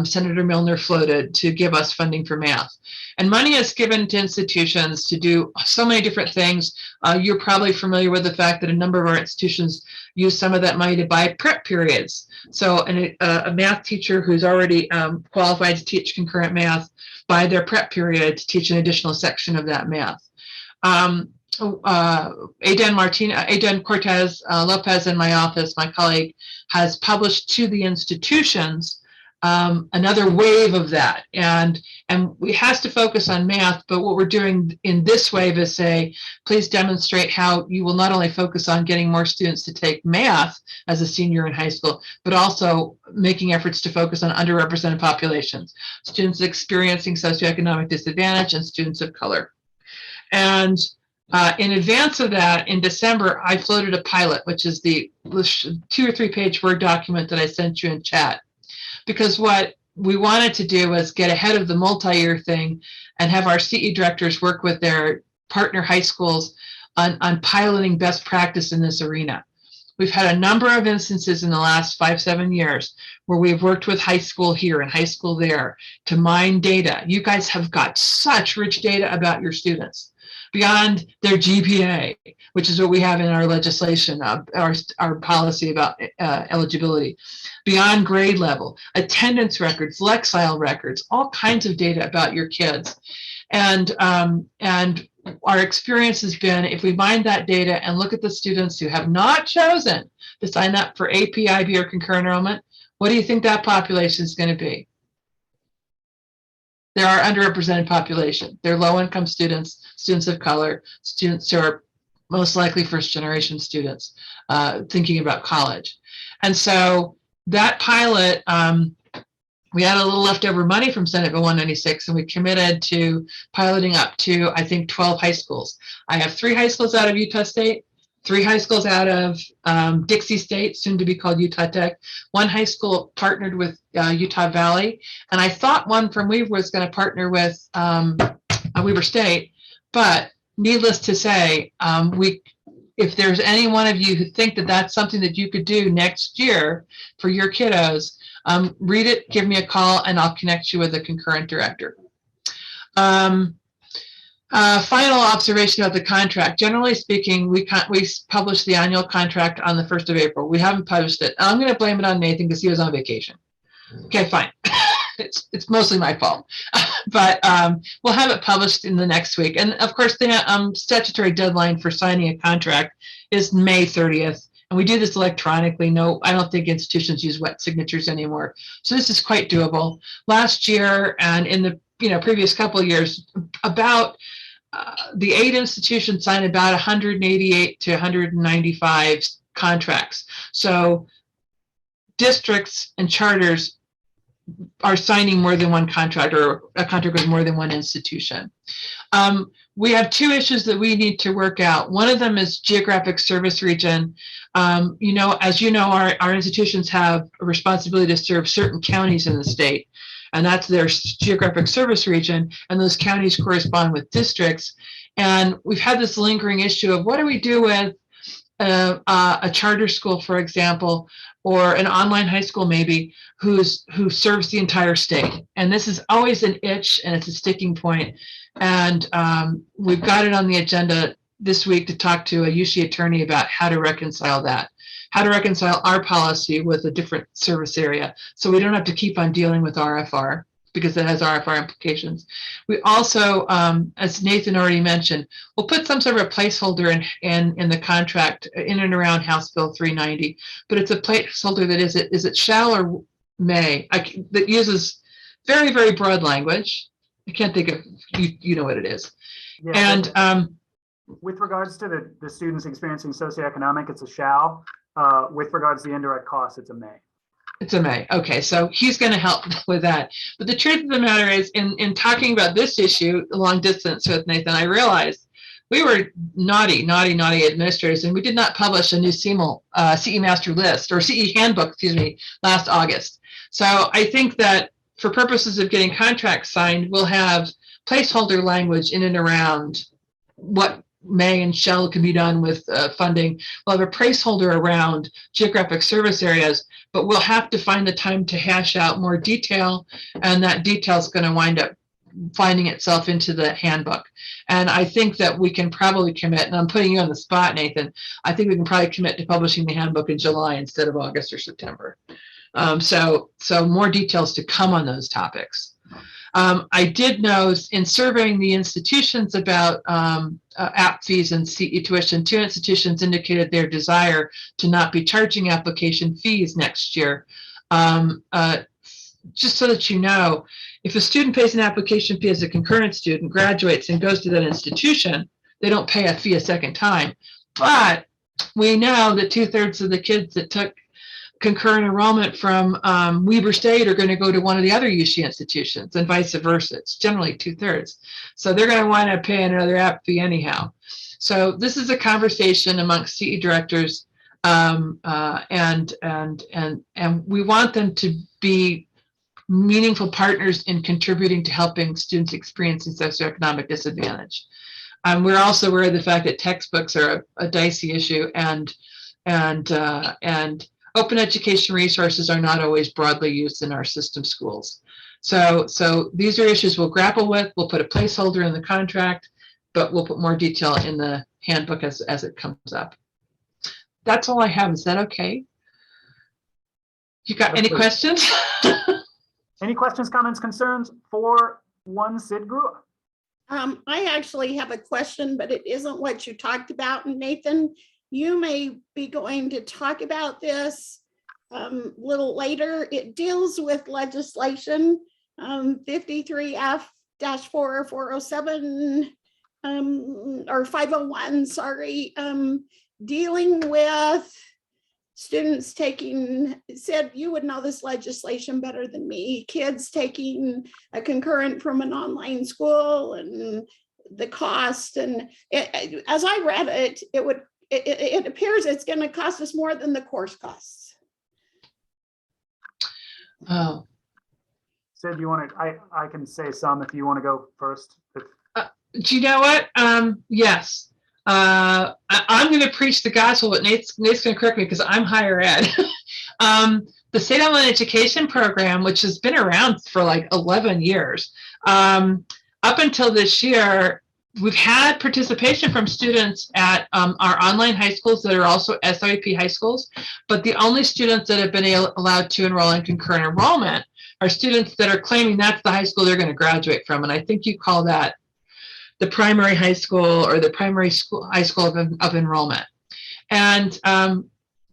Senator Milner floated to give us funding for math. And money is given to institutions to do so many different things. You're probably familiar with the fact that a number of our institutions use some of that money to buy prep periods. So a math teacher who's already qualified to teach concurrent math buy their prep period to teach an additional section of that math. Aden Cortez Lopez in my office, my colleague, has published to the institutions another wave of that, and we has to focus on math, but what we're doing in this wave is say, please demonstrate how you will not only focus on getting more students to take math as a senior in high school, but also making efforts to focus on underrepresented populations, students experiencing socioeconomic disadvantage and students of color. And in advance of that, in December, I floated a pilot, which is the 2 or 3 page Word document that I sent you in chat. Because what we wanted to do was get ahead of the multi-year thing and have our CE directors work with their partner high schools on piloting best practice in this arena. We've had a number of instances in the last 5-7 years where we've worked with high school here and high school there to mine data. You guys have got such rich data about your students beyond their GPA, which is what we have in our legislation, our policy about eligibility, beyond grade level, attendance records, Lexile records, all kinds of data about your kids. And our experience has been, if we mine that data and look at the students who have not chosen to sign up for AP, IB, or concurrent enrollment, what do you think that population is going to be? They're our underrepresented population. They're low-income students, students of color, students who are most likely first-generation students thinking about college. And so that pilot, we had a little leftover money from Senate Bill 196, and we committed to piloting up to, I think, 12 high schools. I have 3 high schools out of Utah State, 3 high schools out of Dixie State, soon to be called Utah Tech. 1 high school partnered with Utah Valley, and I thought one from Weaver was going to partner with Weaver State, but needless to say, if there's any one of you who think that that's something that you could do next year for your kiddos, read it, give me a call, and I'll connect you with a concurrent director. Final observation about the contract. Generally speaking, we publish the annual contract on the 1st of April. We haven't published it. I'm going to blame it on Nathan because he was on vacation. Okay, fine. It's mostly my fault, but we'll have it published in the next week. And of course, the statutory deadline for signing a contract is May 30th. And we do this electronically. No, I don't think institutions use wet signatures anymore. So this is quite doable. Last year and in the previous couple of years, about the 8 institutions signed about 188 to 195 contracts. So districts and charters are signing more than one contract, or a contract with more than one institution. We have 2 issues that we need to work out. One of them is geographic service region. As you know, our institutions have a responsibility to serve certain counties in the state, and that's their geographic service region, and those counties correspond with districts. And we've had this lingering issue of what do we do with a charter school, for example, or an online high school maybe, who serves the entire state. And this is always an itch, and it's a sticking point. And we've got it on the agenda this week to talk to a UC attorney about how to reconcile that, how to reconcile our policy with a different service area, so we don't have to keep on dealing with RFR, because it has RFR implications. We also, as Nathan already mentioned, we'll put some sort of a placeholder in the contract in and around House Bill 390, but it's a placeholder that is it shall or may, that uses very, very broad language. I can't think of, you know what it is. Yeah, and with regards to the students experiencing socioeconomic, it's a shall. With regards to the indirect costs, it's a may. It's a may. Okay, so he's going to help with that. But the truth of the matter is, in talking about this issue, long distance with Nathan, I realized we were naughty administrators, and we did not publish a new CE master list, or CE handbook, last August. So I think that for purposes of getting contracts signed, we'll have placeholder language in and around what may and shall can be done with funding. We'll have a placeholder around geographic service areas, but we'll have to find the time to hash out more detail, and that detail is going to wind up finding itself into the handbook. And I think that we can probably commit, and I'm putting you on the spot, Nathan, I think we can probably commit to publishing the handbook in July instead of August or September. So more details to come on those topics. I did know in surveying the institutions about app fees and CE tuition, 2 institutions indicated their desire to not be charging application fees next year. Just so that you know, if a student pays an application fee as a concurrent student, graduates and goes to that institution, they don't pay a fee a second time. But we know that 2/3 of the kids that took concurrent enrollment from Weber State are going to go to one of the other UC institutions, and vice versa. It's generally 2/3. So they're going to wind up paying another app fee anyhow. So this is a conversation amongst CE directors, and we want them to be meaningful partners in contributing to helping students experiencing socioeconomic disadvantage. We're also aware of the fact that textbooks are a dicey issue, and open education resources are not always broadly used in our system schools. So these are issues we'll grapple with. We'll put a placeholder in the contract, but we'll put more detail in the handbook as it comes up. That's all I have. Is that okay? You got any questions? Any questions, comments, concerns for one Sid Grua? I actually have a question, but it isn't what you talked about. And Nathan, you may be going to talk about this a little later. It deals with legislation 53F-407 or 501, sorry, dealing with students taking, Sid, you would know this legislation better than me, kids taking a concurrent from an online school and the cost. And as I read it, it appears it's going to cost us more than the course costs. Oh. Sid, you want to, I can say some if you want to go first. Do you know what? Yes. I'm going to preach the gospel, but Nate's going to correct me because I'm higher ed. The state online education program, which has been around for like 11 years, up until this year, we've had participation from students at our online high schools that are also SoEP high schools, but the only students that have been allowed to enroll in concurrent enrollment are students that are claiming that's the high school they're going to graduate from. And I think you call that the primary high school or the primary school high school of enrollment. And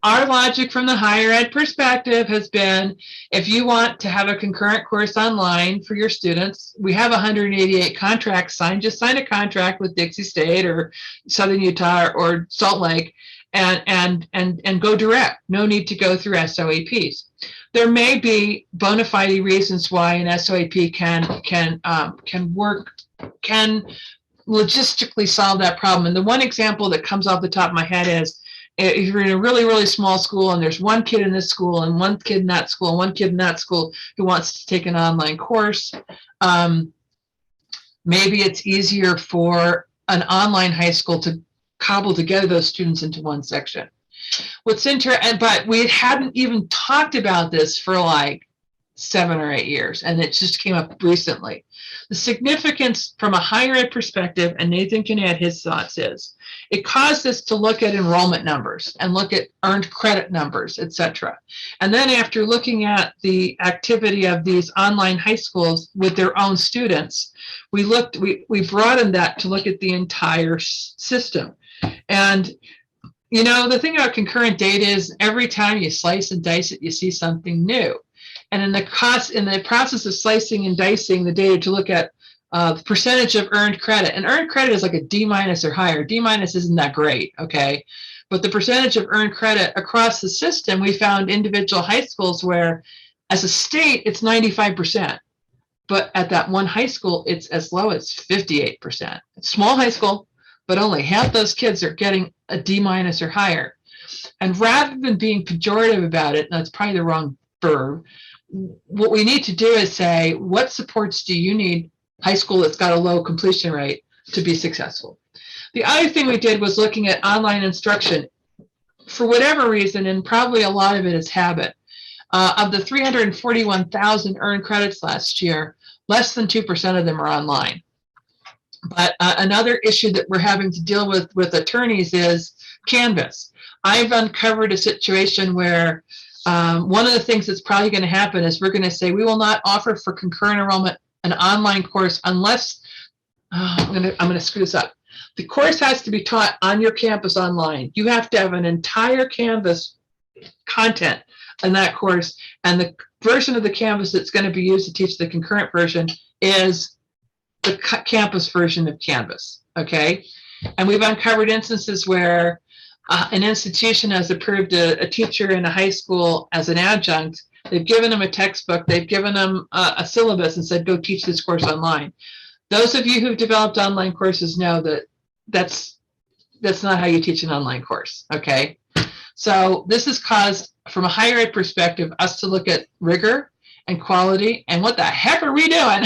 our logic from the higher ed perspective has been, if you want to have a concurrent course online for your students, we have 188 contracts signed. Just sign a contract with Dixie State or Southern Utah or Salt Lake and go direct. No need to go through SoEPs. There may be bona fide reasons why an SoEP can logistically solve that problem. And the one example that comes off the top of my head is, if you're in a really, really small school and there's one kid in this school and one kid in that school and one kid in that school who wants to take an online course, maybe it's easier for an online high school to cobble together those students into one section. But we hadn't even talked about this for like 7 or 8 years, and it just came up recently. The significance from a higher ed perspective, and Nathan can add his thoughts, is it caused us to look at enrollment numbers and look at earned credit numbers, et cetera. And then after looking at the activity of these online high schools with their own students, we broadened that to look at the entire system. And you know, the thing about concurrent data is every time you slice and dice it, you see something new. And in the process of slicing and dicing the data to look at the percentage of earned credit, and earned credit is like a D- or higher. D- isn't that great, okay? But the percentage of earned credit across the system, we found individual high schools where, as a state, it's 95%. But at that one high school, it's as low as 58%. It's small high school, but only half those kids are getting a D- or higher. And rather than being pejorative about it, and that's probably the wrong verb, what we need to do is say, what supports do you need, high school that's got a low completion rate, to be successful? The other thing we did was looking at online instruction. For whatever reason, and probably a lot of it is habit, of the 341,000 earned credits last year, less than 2% of them are online. But another issue that we're having to deal with attorneys is Canvas. I've uncovered a situation where one of the things that's probably going to happen is we're going to say we will not offer for concurrent enrollment an online course unless, I'm going to screw this up. The course has to be taught on your campus online. You have to have an entire Canvas content in that course, and the version of the Canvas that's going to be used to teach the concurrent version is the campus version of Canvas, okay? And we've uncovered instances where an institution has approved a teacher in a high school as an adjunct. They've given them a textbook, they've given them a syllabus and said, go teach this course online. Those of you who've developed online courses know that that's not how you teach an online course, okay? So this has caused, from a higher ed perspective, us to look at rigor and quality and what the heck are we doing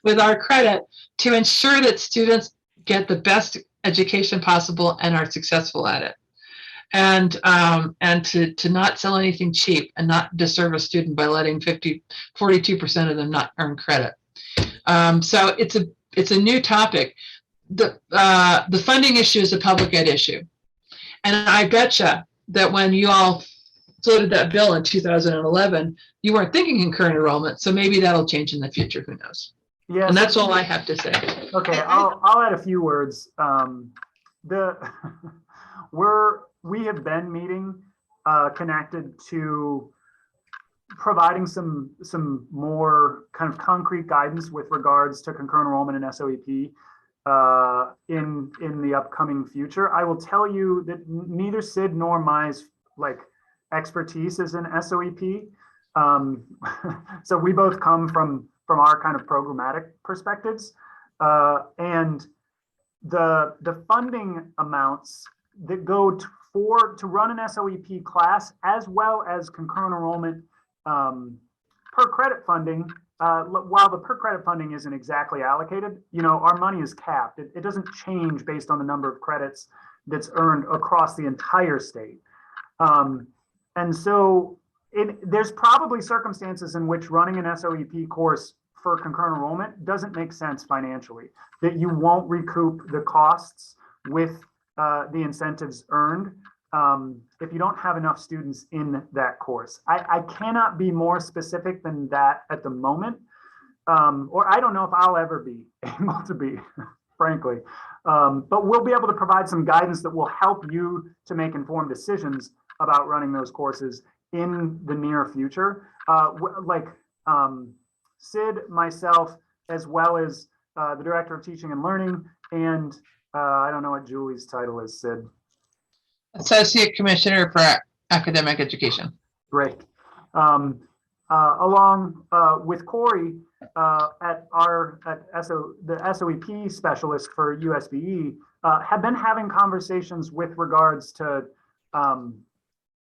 with our credit to ensure that students get the best education possible and are successful at it. And to not sell anything cheap and not disserve a student by letting 42% of them not earn credit. So it's a new topic. The funding issue is a public ed issue. And I betcha that when you all floated that bill in 2011, you weren't thinking concurrent enrollment. So maybe that'll change in the future, who knows? Yes. And that's all I have to say. Okay, I'll add a few words. We have been meeting connected to providing some more kind of concrete guidance with regards to concurrent enrollment and SoEP in the upcoming future. I will tell you that neither Sid nor my expertise is in SoEP. So we both come from our kind of programmatic perspectives, and the funding amounts that go to run an SoEP class, as well as concurrent enrollment per credit funding, while the per credit funding isn't exactly allocated, our money is capped. It doesn't change based on the number of credits that's earned across the entire state. And so there's probably circumstances in which running an SoEP course for concurrent enrollment doesn't make sense financially, that you won't recoup the costs with the incentives earned if you don't have enough students in that course. I cannot be more specific than that at the moment, or I don't know if I'll ever be able to be, frankly. But we'll be able to provide some guidance that will help you to make informed decisions about running those courses in the near future. Sid, myself, as well as the Director of Teaching and Learning, and I don't know what Julie's title is, Sid. Associate Commissioner for Academic Education. Great. Along with Corey the SoEP specialist for USBE, have been having conversations with regards to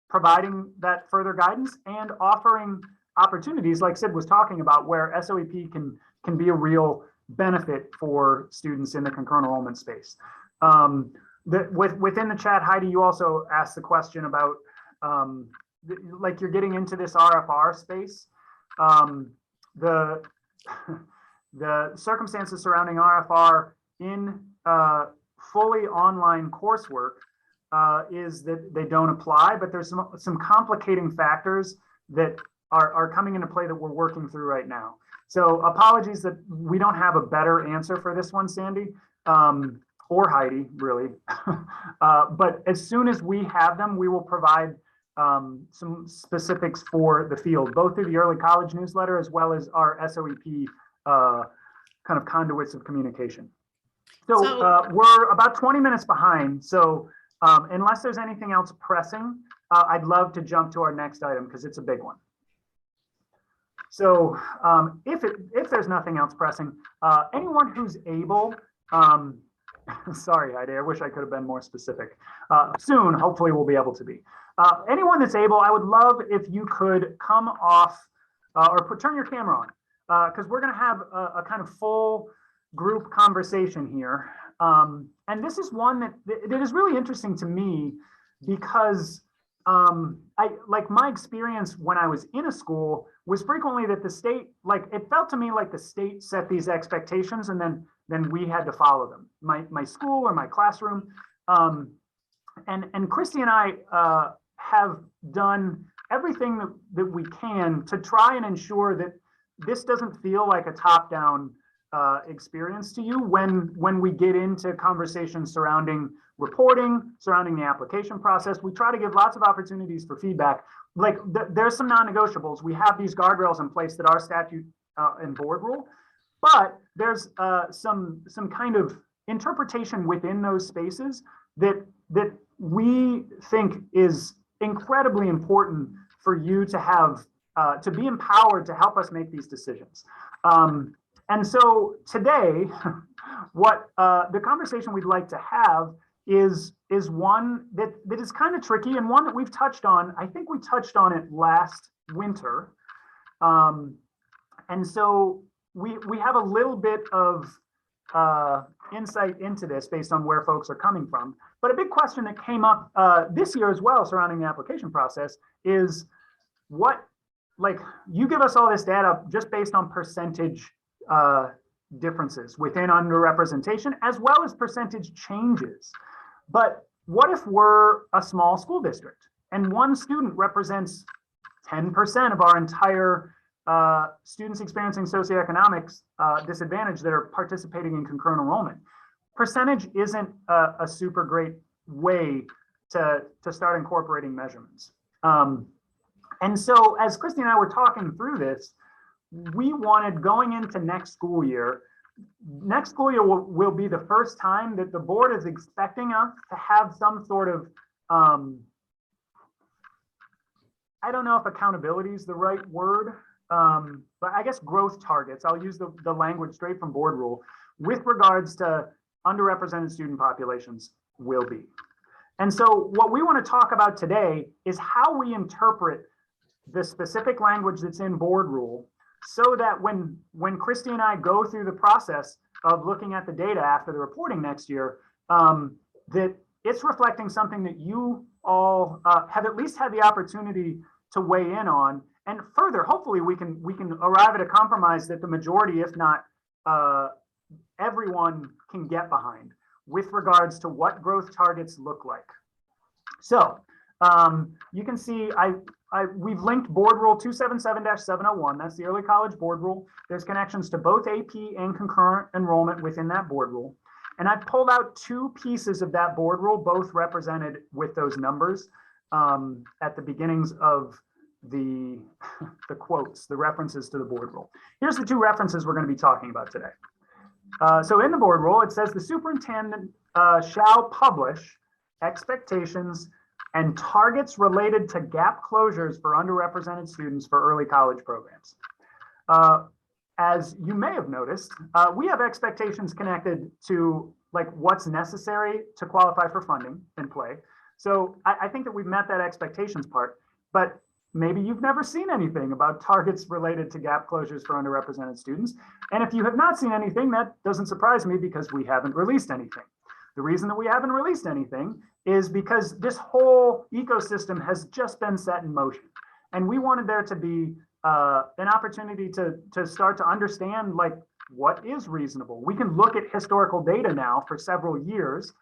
providing that further guidance and offering opportunities like Sid was talking about, where SoEP can be a real benefit for students in the concurrent enrollment space. Within the chat, Heidi, you also asked the question about like you're getting into this RFR space. The circumstances surrounding RFR in fully online coursework is that they don't apply, but there's some complicating factors that are coming into play that we're working through right now. So apologies that we don't have a better answer for this one, Sandy, or Heidi, really. But as soon as we have them, we will provide some specifics for the field, both through the early college newsletter as well as our SoEP kind of conduits of communication. So we're about 20 minutes behind. So unless there's anything else pressing, I'd love to jump to our next item because it's a big one. So if there's nothing else pressing, anyone who's able, sorry, Heidi, I wish I could have been more specific. Soon, hopefully we'll be able to be. Anyone that's able, I would love if you could come off or turn your camera on, because we're going to have a kind of full group conversation here. And this is one that is really interesting to me because my experience when I was in a school was frequently that the state, it felt to me like the state set these expectations and then we had to follow them. My school or my classroom. And Christy and I have done everything that we can to try and ensure that this doesn't feel like a top-down experience to you when we get into conversations surrounding reporting, surrounding the application process. We try to give lots of opportunities for feedback. There's some non-negotiables. We have these guardrails in place that our statute and board rule, but there's some kind of interpretation within those spaces that we think is incredibly important for you to have to be empowered to help us make these decisions. And so today, what the conversation we'd like to have is one that is kind of tricky and one that we've touched on. I think we touched on it last winter. And so we have a little bit of insight into this based on where folks are coming from. But a big question that came up this year as well surrounding the application process is you give us all this data just based on percentage differences within underrepresentation as well as percentage changes. But what if we're a small school district and one student represents 10% of our entire students experiencing socioeconomic disadvantage that are participating in concurrent enrollment? Percentage isn't a super great way to start incorporating measurements. And so as Christy and I were talking through this, we wanted going into next school year will be the first time that the board is expecting us to have some sort of, I don't know if accountability is the right word, but I guess growth targets. I'll use the language straight from board rule with regards to underrepresented student populations will be. And so what we want to talk about today is how we interpret the specific language that's in board rule so that when Christy and I go through the process of looking at the data after the reporting next year, that it's reflecting something that you all have at least had the opportunity to weigh in on and further, hopefully we can arrive at a compromise that the majority, if not everyone, can get behind with regards to what growth targets look like. So you can see we've linked board rule 277-701. That's the early college board rule. There's connections to both AP and concurrent enrollment within that board rule. And I've pulled out two pieces of that board rule, both represented with those numbers at the beginnings of the quotes, the references to the board rule. Here's the two references we're going to be talking about today. So in the board rule, it says the superintendent shall publish expectations and targets related to gap closures for underrepresented students for early college programs. As you may have noticed, we have expectations connected to like what's necessary to qualify for funding in play. So I think that we've met that expectations part, but maybe you've never seen anything about targets related to gap closures for underrepresented students. And if you have not seen anything, that doesn't surprise me because we haven't released anything. The reason that we haven't released anything is because this whole ecosystem has just been set in motion. And we wanted there to be an opportunity to start to understand like what is reasonable. We can look at historical data now for several years,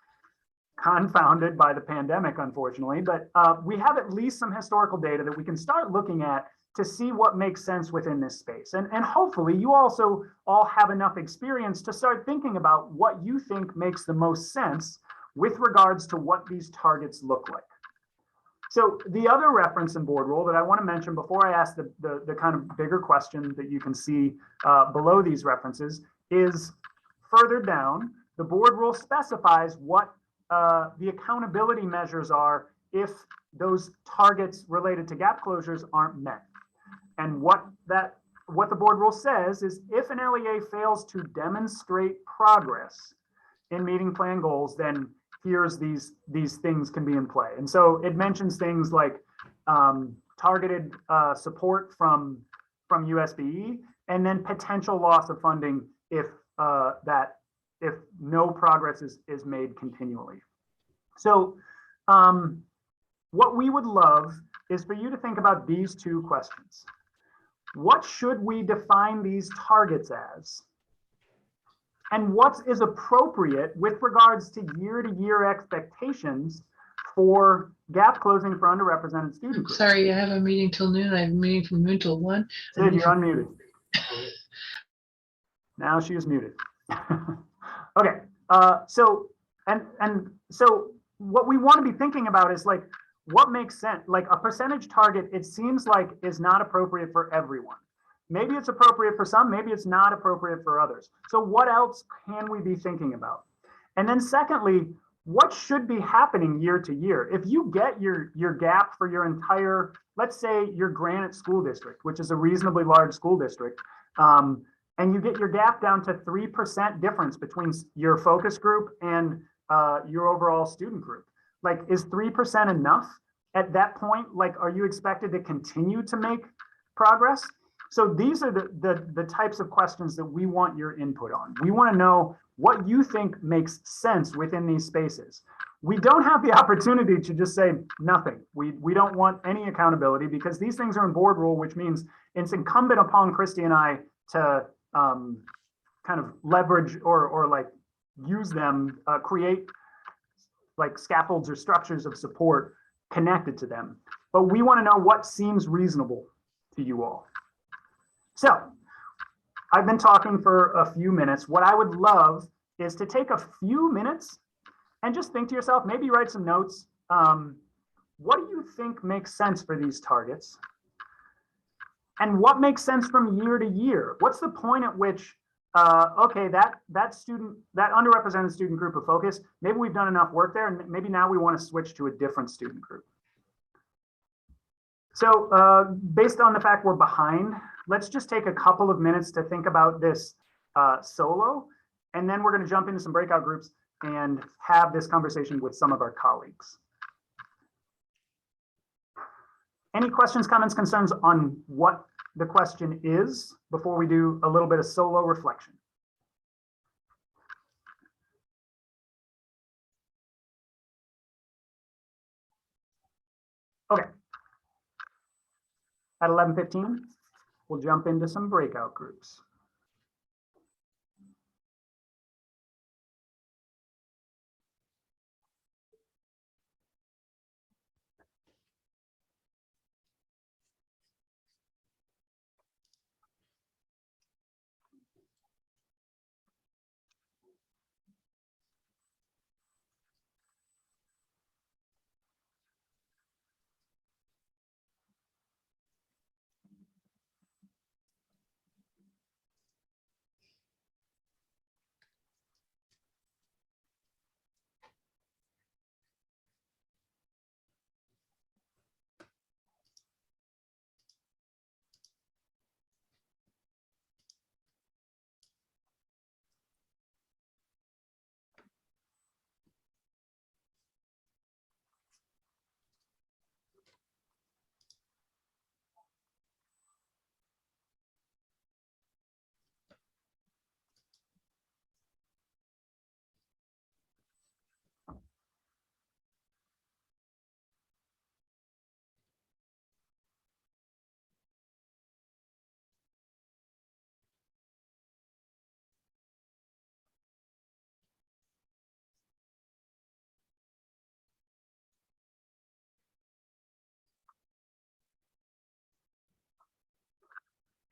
confounded by the pandemic, unfortunately, but we have at least some historical data that we can start looking at to see what makes sense within this space. And hopefully you also all have enough experience to start thinking about what you think makes the most sense with regards to what these targets look like. So the other reference in board rule that I want to mention before I ask the kind of bigger question that you can see below these references is further down, the board rule specifies what the accountability measures are if those targets related to gap closures aren't met. And what the board rule says is if an LEA fails to demonstrate progress in meeting plan goals, then here's these things can be in play. And so it mentions things like targeted support from USBE, and then potential loss of funding if no progress is made continually. So what we would love is for you to think about these two questions. What should we define these targets as? And what is appropriate with regards to year-to-year expectations for gap closing for underrepresented student groups? Sorry, I have a meeting till noon. I have a meeting from noon till 1. Sid, you're unmuted. Now she is muted. Okay, so what we want to be thinking about is like what makes sense. Like a percentage target, it seems like is not appropriate for everyone. Maybe it's appropriate for some, maybe it's not appropriate for others. So what else can we be thinking about? And then secondly, what should be happening year to year? If you get your gap for your entire, let's say your Granite School District, which is a reasonably large school district, and you get your gap down to 3% difference between your focus group and your overall student group. Like, is 3% enough at that point? Like, are you expected to continue to make progress? So these are the types of questions that we want your input on. We want to know what you think makes sense within these spaces. We don't have the opportunity to just say nothing. We don't want any accountability because these things are in board rule, which means it's incumbent upon Christy and I to kind of leverage or like use them, create like scaffolds or structures of support connected to them. But we want to know what seems reasonable to you all. So I've been talking for a few minutes. What I would love is to take a few minutes and just think to yourself, maybe write some notes. What do you think makes sense for these targets? And what makes sense from year to year? What's the point at which, okay, that underrepresented student group of focus, maybe we've done enough work there and maybe now we want to switch to a different student group. So based on the fact we're behind, let's just take a couple of minutes to think about this solo, and then we're going to jump into some breakout groups and have this conversation with some of our colleagues. Any questions, comments, concerns on what the question is before we do a little bit of solo reflection? Okay. At 11:15, we'll jump into some breakout groups.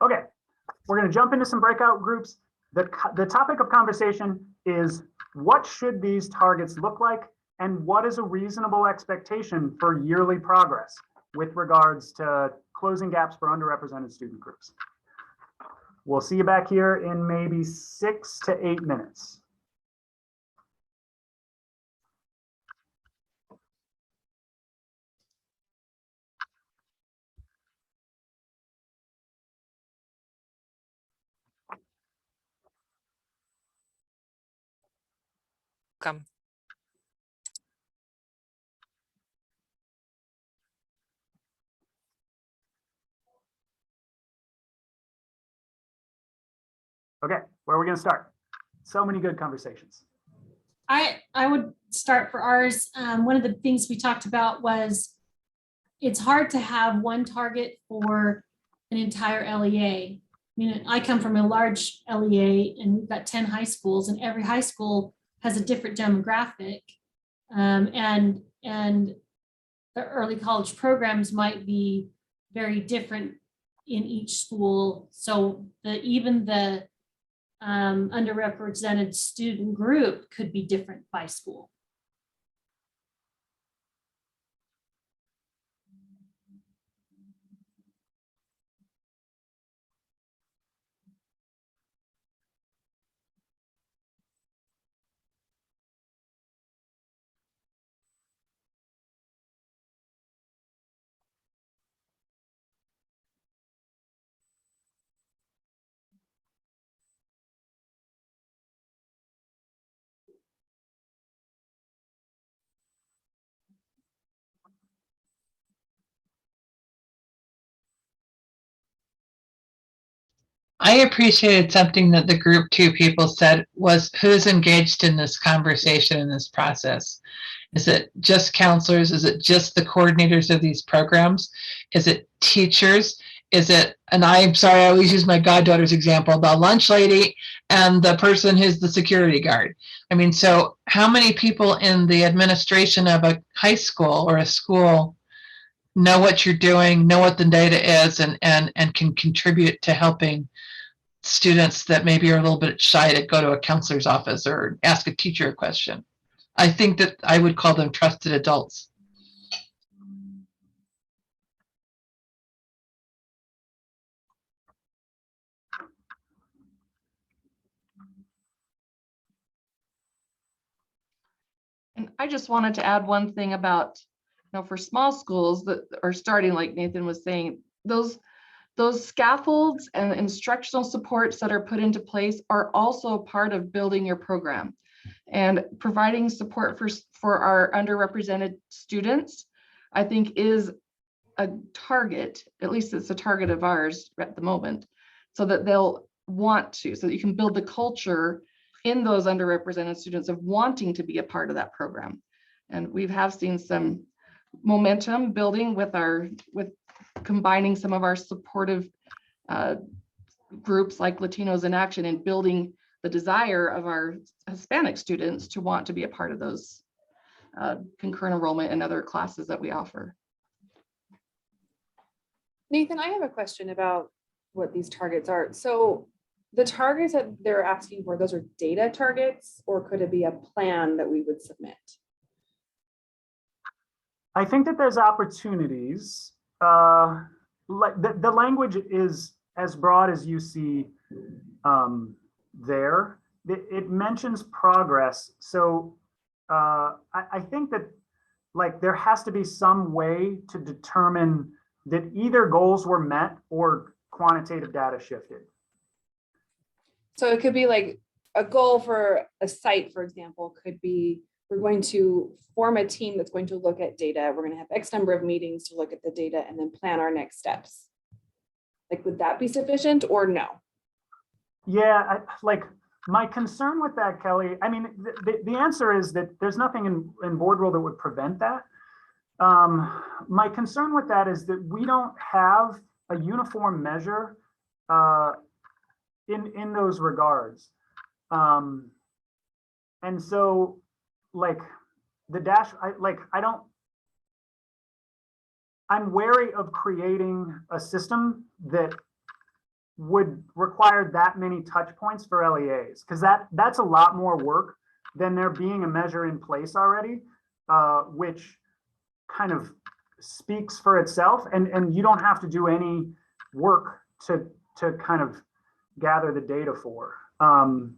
Okay, we're going to jump into some breakout groups. The topic of conversation is what should these targets look like and what is a reasonable expectation for yearly progress with regards to closing gaps for underrepresented student groups. We'll see you back here in maybe 6 to 8 minutes. Welcome. Okay, where are we going to start? So many good conversations. I would start for ours. One of the things we talked about was it's hard to have one target for an entire LEA. I mean, I come from a large LEA and we've got 10 high schools and every high school has a different demographic. And the early college programs might be very different in each school. So even the underrepresented student group could be different by school. I appreciated something that the group 2 people said was who's engaged in this conversation in this process. Is it just counselors? Is it just the coordinators of these programs? Is it teachers? Is it, and I'm sorry, I always use my goddaughter's example, the lunch lady and the person who's the security guard. I mean, so how many people in the administration of a high school or a school know what you're doing, know what the data is, and can contribute to helping students that maybe are a little bit shy to go to a counselor's office or ask a teacher a question? I think that I would call them trusted adults. And I just wanted to add one thing about, for small schools that are starting, like Nathan was saying, those scaffolds and instructional supports that are put into place are also part of building your program and providing support for our underrepresented students. I think is a target, at least it's a target of ours at the moment, so that they'll want to, so that you can build the culture in those underrepresented students of wanting to be a part of that program. And we have seen some momentum building with combining some of our supportive groups like Latinos in Action and building the desire of our Hispanic students to want to be a part of those concurrent enrollment and other classes that we offer. Nathan, I have a question about what these targets are. So the targets that they're asking for, those are data targets, or could it be a plan that we would submit? I think that there's opportunities. Like the language is as broad as you see there. It mentions progress. So I think that like there has to be some way to determine that either goals were met or quantitative data shifted. So it could be like a goal for a site, for example, could be we're going to form a team that's going to look at data. We're going to have X number of meetings to look at the data and then plan our next steps. Like, would that be sufficient or no? Yeah, like my concern with that, Kelly, I mean, the answer is that there's nothing in board rule that would prevent that. My concern with that is that we don't have a uniform measure in those regards. And so like the dash, I'm wary of creating a system that would require that many touch points for LEAs, because that's a lot more work than there being a measure in place already, which kind of speaks for itself, and you don't have to do any work to kind of gather the data for. I'm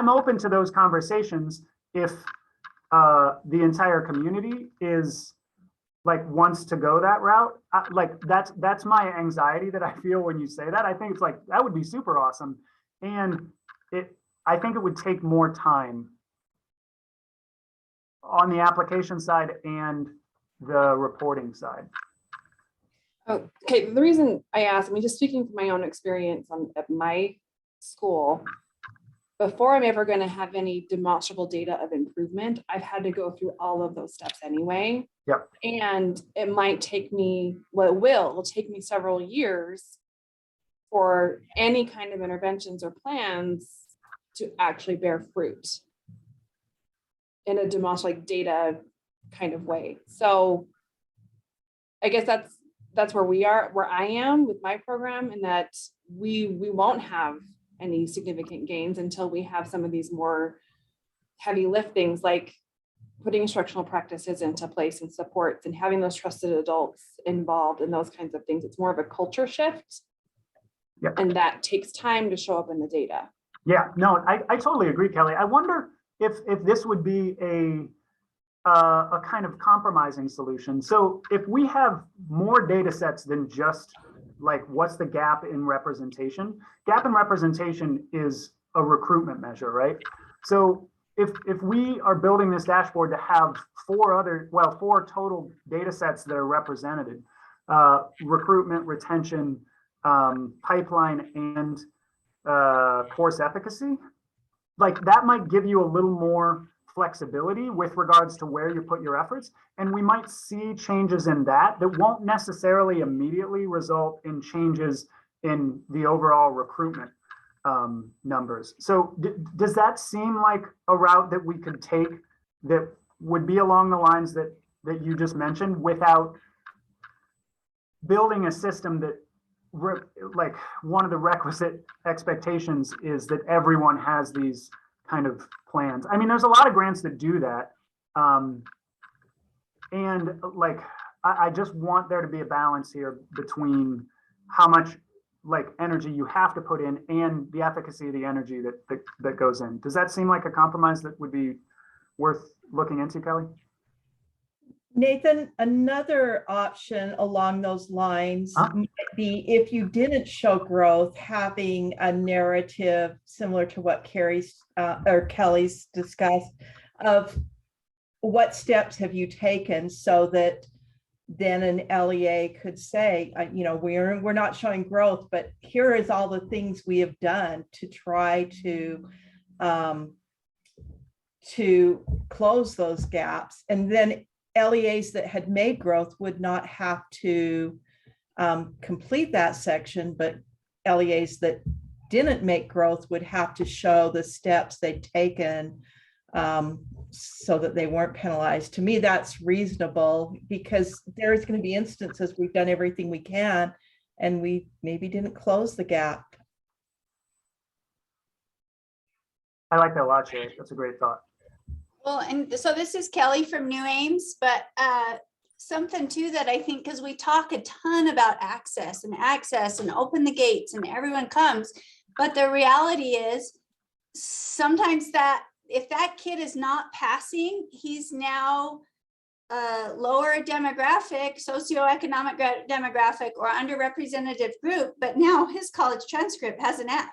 open to those conversations if the entire community is like wants to go that route. Like that's my anxiety that I feel when you say that. I think it's like that would be super awesome, and I think it would take more time on the application side and the reporting side. Okay, the reason I asked, I mean, just speaking from my own experience at my school, before I'm ever going to have any demonstrable data of improvement, I've had to go through all of those steps anyway. Yep. And it might take me, well, it'll take me several years for any kind of interventions or plans to actually bear fruit in a demonstrable data kind of way. So I guess that's where I am with my program, in that we won't have any significant gains until we have some of these more heavy liftings, like putting instructional practices into place and supports and having those trusted adults involved and those kinds of things. It's more of a culture shift. Yep. And that takes time to show up in the data. Yeah, no, I totally agree, Kelly. I wonder if this would be a kind of compromising solution. So if we have more data sets than just like what's the gap in representation? Gap in representation is a recruitment measure, right? So if we are building this dashboard to have four total data sets that are represented, recruitment, retention, pipeline, and course efficacy, like that might give you a little more flexibility with regards to where you put your efforts. And we might see changes in that won't necessarily immediately result in changes in the overall recruitment numbers. So does that seem like a route that we could take that would be along the lines that you just mentioned, without building a system that like one of the requisite expectations is that everyone has these kind of plans? I mean, there's a lot of grants that do that. And like, I just want there to be a balance here between how much like energy you have to put in and the efficacy of the energy that goes in. Does that seem like a compromise that would be worth looking into, Kelly? Nathan, another option along those lines might be, if you didn't show growth, having a narrative similar to what Kelly's discussed, of what steps have you taken, so that then an LEA could say, you know, we're not showing growth, but here is all the things we have done to try to close those gaps. And then LEAs that had made growth would not have to complete that section, but LEAs that didn't make growth would have to show the steps they'd taken so that they weren't penalized. To me, that's reasonable, because there's going to be instances we've done everything we can and we maybe didn't close the gap. I like that a lot, Sherry. That's a great thought. Well, and so this is Kelly from New Ames, but something too that I think, because we talk a ton about access and open the gates and everyone comes, but the reality is sometimes that if that kid is not passing, he's now lower demographic, socioeconomic demographic, or underrepresented group, but now his college transcript has an F.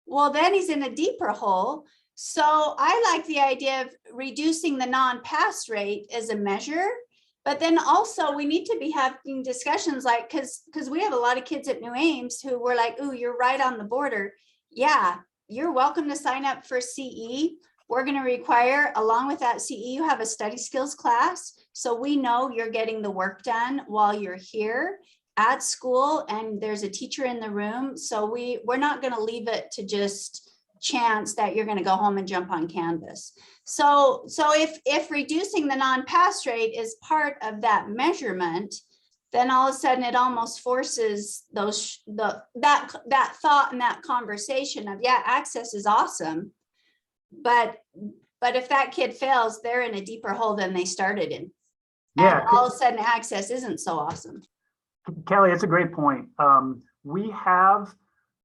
Well, then he's in a deeper hole. So I like the idea of reducing the non-pass rate as a measure, but then also we need to be having discussions like, because we have a lot of kids at New Ames who were like, ooh, you're right on the border. Yeah, you're welcome to sign up for CE. We're going to require, along with that CE, you have a study skills class. So we know you're getting the work done while you're here at school and there's a teacher in the room. So we're not going to leave it to just chance that you're going to go home and jump on Canvas. So if reducing the non-pass rate is part of that measurement, then all of a sudden it almost forces that thought and that conversation of, yeah, access is awesome, but if that kid fails, they're in a deeper hole than they started in. Yeah. And all of a sudden access isn't so awesome. Kelly, it's a great point. We have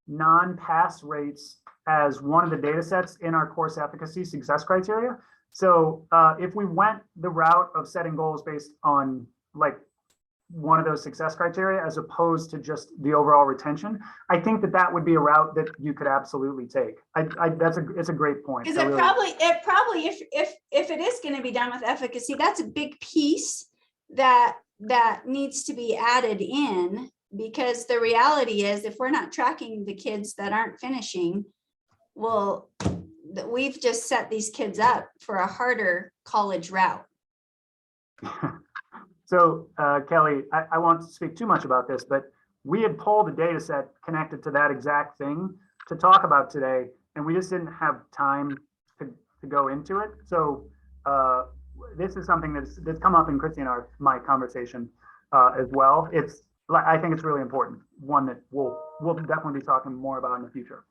non-pass rates as one of the data sets in our course efficacy success criteria. So if we went the route of setting goals based on like one of those success criteria, as opposed to just the overall retention, I think that would be a route that you could absolutely take. It's a great point. Because it probably, if it is going to be done with efficacy, that's a big piece that needs to be added in, because the reality is if we're not tracking the kids that aren't finishing, well, we've just set these kids up for a harder college route. So Kelly, I won't speak too much about this, but we had pulled a data set connected to that exact thing to talk about today, and we just didn't have time to go into it. So this is something that's come up in Christy and my conversation as well. I think it's really important, one that we'll definitely be talking more about in the future.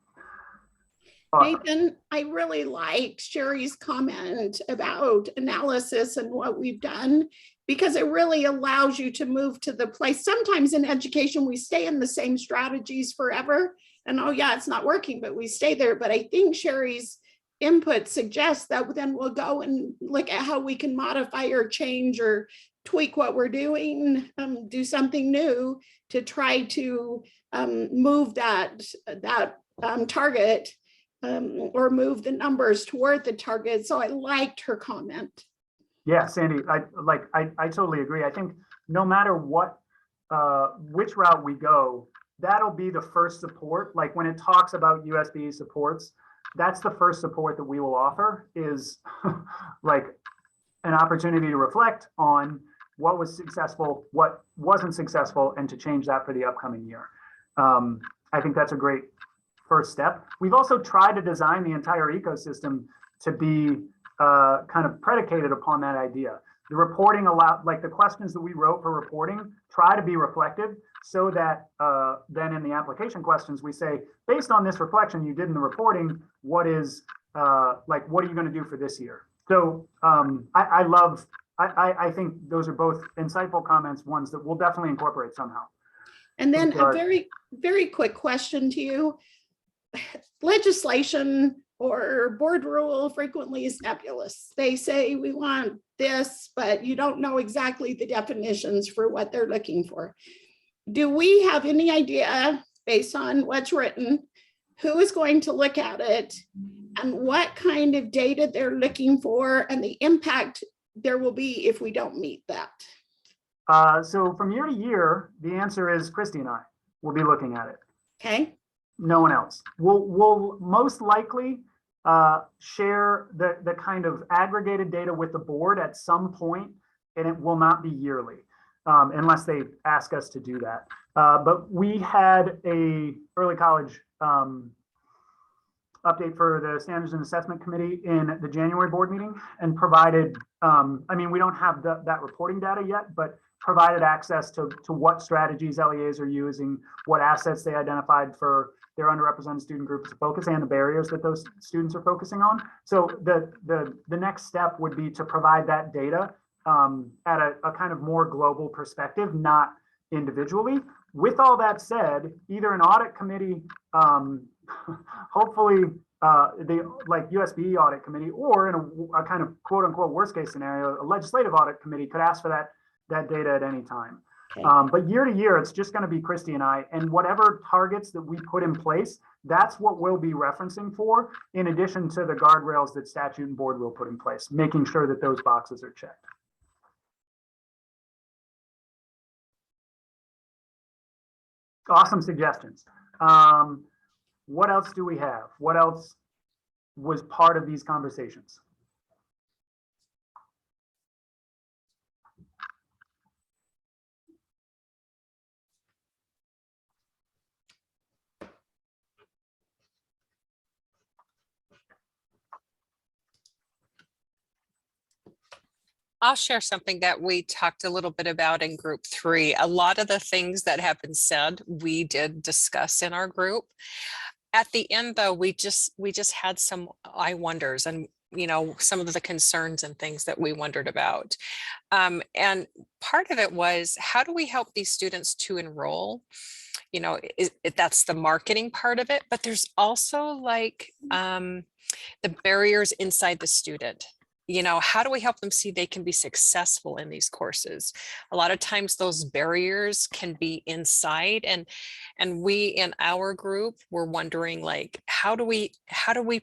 Nathan, I really liked Sherry's comment about analysis and what we've done, because it really allows you to move to the place. Sometimes in education, we stay in the same strategies forever. And oh yeah, it's not working, but we stay there. But I think Sherry's input suggests that then we'll go and look at how we can modify or change or tweak what we're doing, do something new to try to move that target or move the numbers toward the target. So I liked her comment. Yeah, Sandy, I totally agree. I think no matter what, which route we go, that'll be the first support. Like when it talks about USB supports, that's the first support that we will offer, is like an opportunity to reflect on what was successful, what wasn't successful, and to change that for the upcoming year. I think that's a great first step. We've also tried to design the entire ecosystem to be kind of predicated upon that idea. The reporting like the questions that we wrote for reporting, try to be reflective, so that then in the application questions, we say, based on this reflection you did in the reporting, what are you going to do for this year? So I think those are both insightful comments, ones that we'll definitely incorporate somehow. And then a very, very quick question to you. Legislation or board rule frequently is nebulous. They say we want this, but you don't know exactly the definitions for what they're looking for. Do we have any idea, based on what's written, who is going to look at it and what kind of data they're looking for and the impact there will be if we don't meet that? So from year to year, the answer is Christy and I will be looking at it. Okay. No one else. We'll most likely share the kind of aggregated data with the board at some point, and it will not be yearly. unless they ask us to do that. But we had a early college update for the Standards and Assessment Committee in the January board meeting and provided, I mean, we don't have that reporting data yet, but provided access to what strategies LEAs are using, what assets they identified for their underrepresented student groups to focus and the barriers that those students are focusing on. So the next step would be to provide that data at a kind of more global perspective, not individually. With all that said, either an audit committee, hopefully the like USB audit committee, or in a kind of quote unquote worst case scenario, a legislative audit committee could ask for that data at any time. Okay. But year to year, it's just going to be Christy and I, and whatever targets that we put in place, that's what we'll be referencing for, in addition to the guardrails that statute and board will put in place, making sure that those boxes are checked. Awesome suggestions. What else do we have? What else was part of these conversations? I'll share something that we talked a little bit about in group 3. A lot of the things that have been said, we did discuss in our group. At the end, though, we just had some I wonders and, you know, some of the concerns and things that we wondered about. And part of it was, how do we help these students to enroll? You know, that's the marketing part of it, but there's also like the barriers inside the student. You know, how do we help them see they can be successful in these courses? A lot of times those barriers can be inside, and we in our group were wondering, like, how do we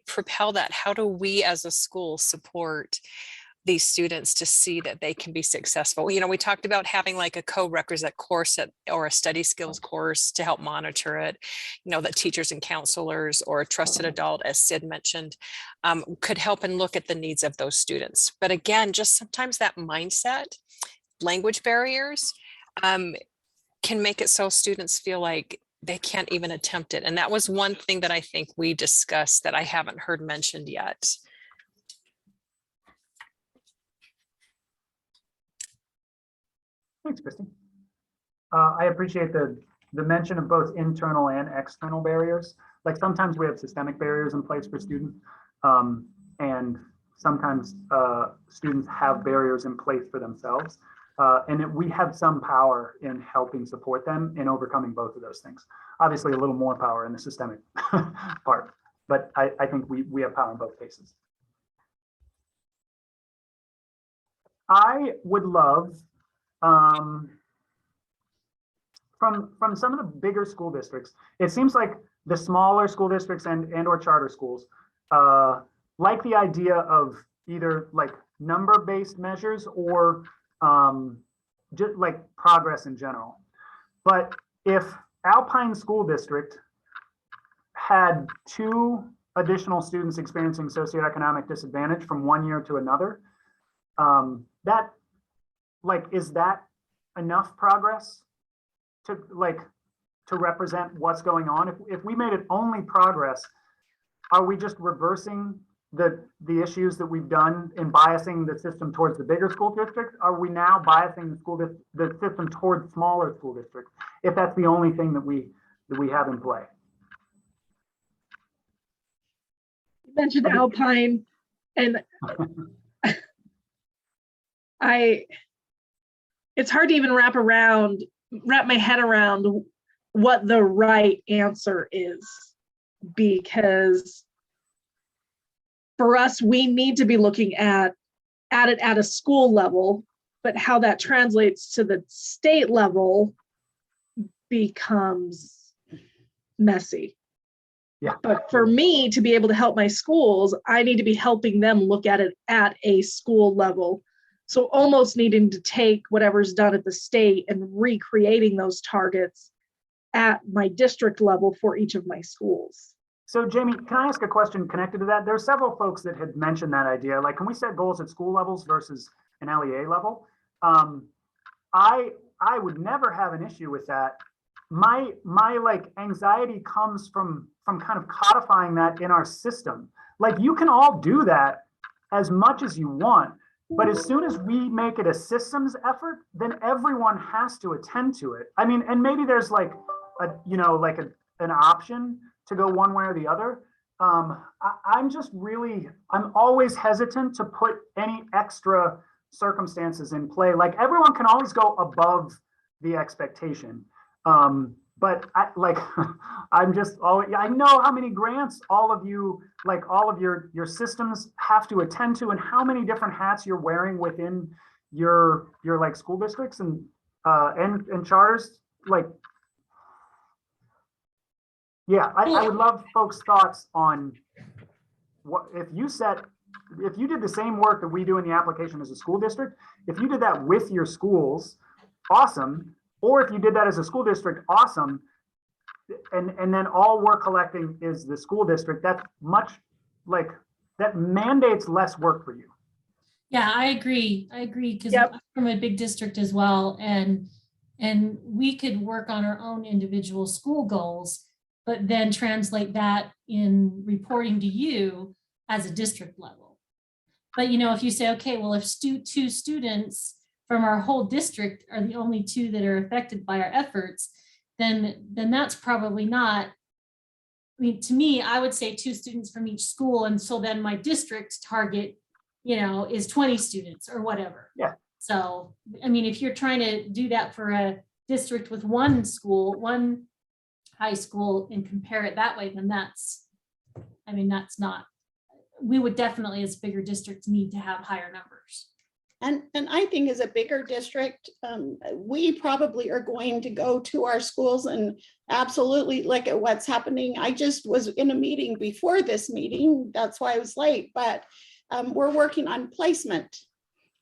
propel that? How do we as a school support these students to see that they can be successful? You know, we talked about having like a co-requisite course or a study skills course to help monitor it, you know, that teachers and counselors or a trusted adult, as Sid mentioned, could help and look at the needs of those students. But again, just sometimes that mindset, language barriers can make it so students feel like they can't even attempt it. And that was one thing that I think we discussed that I haven't heard mentioned yet. Thanks, Christy. I appreciate the mention of both internal and external barriers. Like sometimes we have systemic barriers in place for students, and sometimes students have barriers in place for themselves. And we have some power in helping support them in overcoming both of those things. Obviously, a little more power in the systemic part, but I think we have power in both cases. I would love, from some of the bigger school districts, it seems like the smaller school districts and or charter schools like the idea of either like number-based measures or just like progress in general. But if Alpine School District had 2 additional students experiencing socioeconomic disadvantage from one year to another, that, like, is that enough progress to represent what's going on? If we made it only progress, are we just reversing the issues that we've done in biasing the system towards the bigger school districts? Are we now biasing the system towards smaller school districts, if that's the only thing that we have in play? You mentioned Alpine, and it's hard to even wrap my head around what the right answer is, because for us, we need to be looking at it at a school level, but how that translates to the state level becomes messy. Yeah. But for me to be able to help my schools, I need to be helping them look at it at a school level. So almost needing to take whatever's done at the state and recreating those targets at my district level for each of my schools. So Jamie, can I ask a question connected to that? There are several folks that had mentioned that idea. Like, can we set goals at school levels versus an LEA level? I I would never have an issue with that. My like anxiety comes from kind of codifying that in our system. Like you can all do that as much as you want, but as soon as we make it a systems effort, then everyone has to attend to it. I mean, and maybe there's like a, you know, like an option to go one way or the other. I'm just really, I'm always hesitant to put any extra circumstances in play. Like everyone can always go above the expectation. But I like, I'm just always, I know how many grants all of you, like all of your systems have to attend to, and how many different hats you're wearing within your like school districts and charters. Like, yeah, I would love folks' thoughts on what if you did the same work that we do in the application as a school district. If you did that with your schools, awesome. Or if you did that as a school district, awesome. And then all we're collecting is the school district. That's much like that mandates less work for you. Yeah, I agree. Because Yep. I'm from a big district as well. And we could work on our own individual school goals, but then translate that in reporting to you as a district level. But you know, if you say, okay, well, if two students from our whole district are the only two that are affected by our efforts, then that's probably not, I mean, to me, I would say 2 students from each school. And so then my district target, you know, is 20 students or whatever. Yeah. So, I mean, if you're trying to do that for a district with one school, one high school, and compare it that way, then that's not, we would definitely as bigger districts need to have higher numbers. And I think as a bigger district, we probably are going to go to our schools and absolutely look at what's happening. I just was in a meeting before this meeting, that's why I was late, but we're working on placement.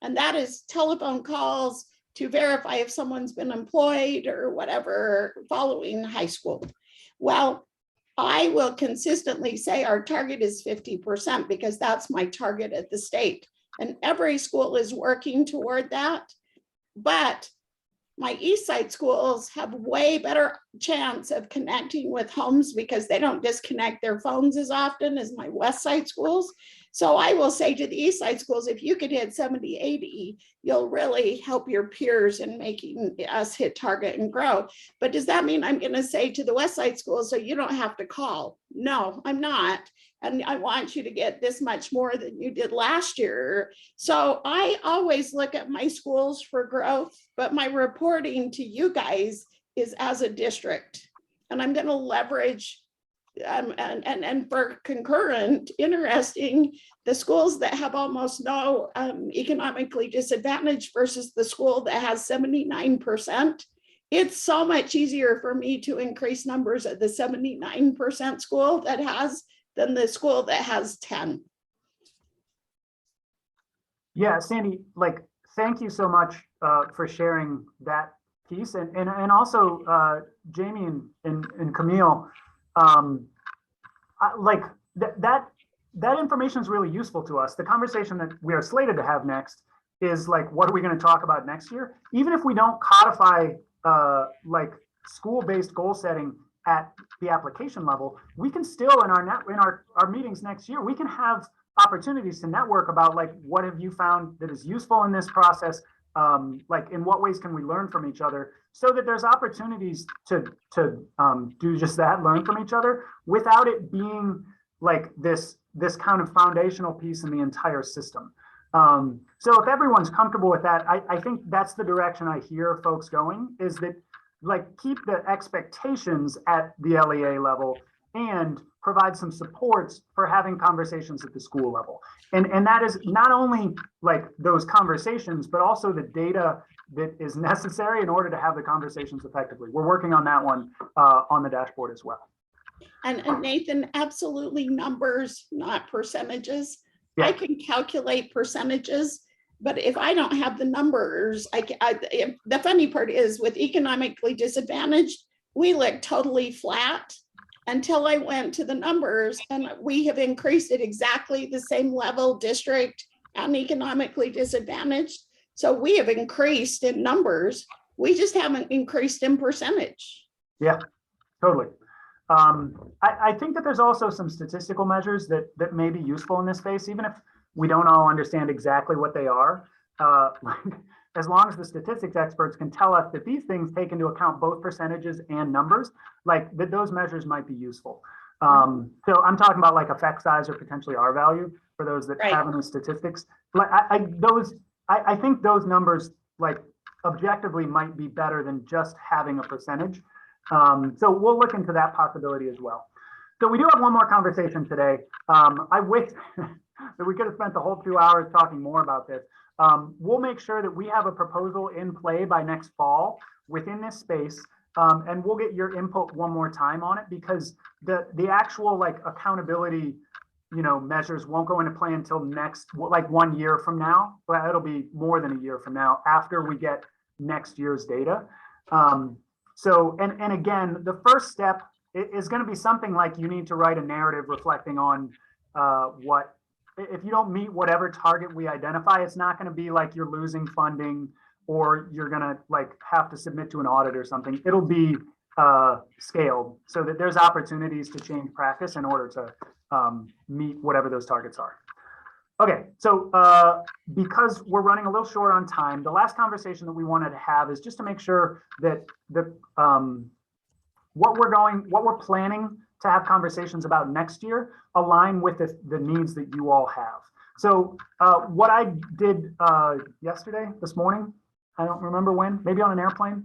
And that is telephone calls to verify if someone's been employed or whatever following high school. Well, I will consistently say our target is 50% because that's my target at the state. And every school is working toward that. But my East Side schools have way better chance of connecting with homes because they don't disconnect their phones as often as my West Side schools. So I will say to the East Side schools, if you could hit 70, 80, you'll really help your peers in making us hit target and grow. But does that mean I'm going to say to the West Side schools, so you don't have to call? No, I'm not. And I want you to get this much more than you did last year. So I always look at my schools for growth, but my reporting to you guys is as a district. And I'm going to leverage and for concurrent, interesting, the schools that have almost no economically disadvantaged versus the school that has 79%. It's so much easier for me to increase numbers at the 79% school that has than the school that has 10. Yeah, Sandy, like, thank you so much for sharing that piece. And also Jamie and Camille, like that information is really useful to us. The conversation that we are slated to have next is like, what are we going to talk about next year? Even if we don't codify like school-based goal setting at the application level, we can still in our meetings next year, we can have opportunities to network about like, what have you found that is useful in this process? Like in what ways can we learn from each other, so that there's opportunities to do just that, learn from each other, without it being like this kind of foundational piece in the entire system. So if everyone's comfortable with that, I think that's the direction I hear folks going, is that like keep the expectations at the LEA level and provide some supports for having conversations at the school level. And that is not only like those conversations, but also the data that is necessary in order to have the conversations effectively. We're working on that one on the dashboard as well. And Nathan, absolutely numbers, not percentages. Yeah. I can calculate percentages, but if I don't have the numbers, the funny part is with economically disadvantaged, we look totally flat until I went to the numbers, and we have increased at exactly the same level, district and economically disadvantaged. So we have increased in numbers, We just haven't increased in percentage. Yeah, totally. I think that there's also some statistical measures that may be useful in this space, even if we don't all understand exactly what they are. As long as the statistics experts can tell us that these things take into account both percentages and numbers, like that those measures might be useful. So I'm talking about like effect size or potentially R value for those that have any statistics. Like I think those numbers like objectively might be better than just having a percentage. So we'll look into that possibility as well. So we do have one more conversation today. I wish that we could have spent the whole 2 hours talking more about this. We'll make sure that we have a proposal in play by next fall within this space. And we'll get your input one more time on it, because the actual like accountability, measures won't go into play until next, like 1 year from now, but it'll be more than a year from now after we get next year's data. So, and again, the first step is going to be something like you need to write a narrative reflecting on what, if you don't meet whatever target we identify, it's not going to be like you're losing funding or you're going to like have to submit to an audit or something. It'll be scaled so that there's opportunities to change practice in order to meet whatever those targets are. Okay, so because we're running a little short on time, the last conversation that we wanted to have is just to make sure that what we're planning to have conversations about next year align with the needs that you all have. So what I did this morning, I don't remember when, maybe on an airplane,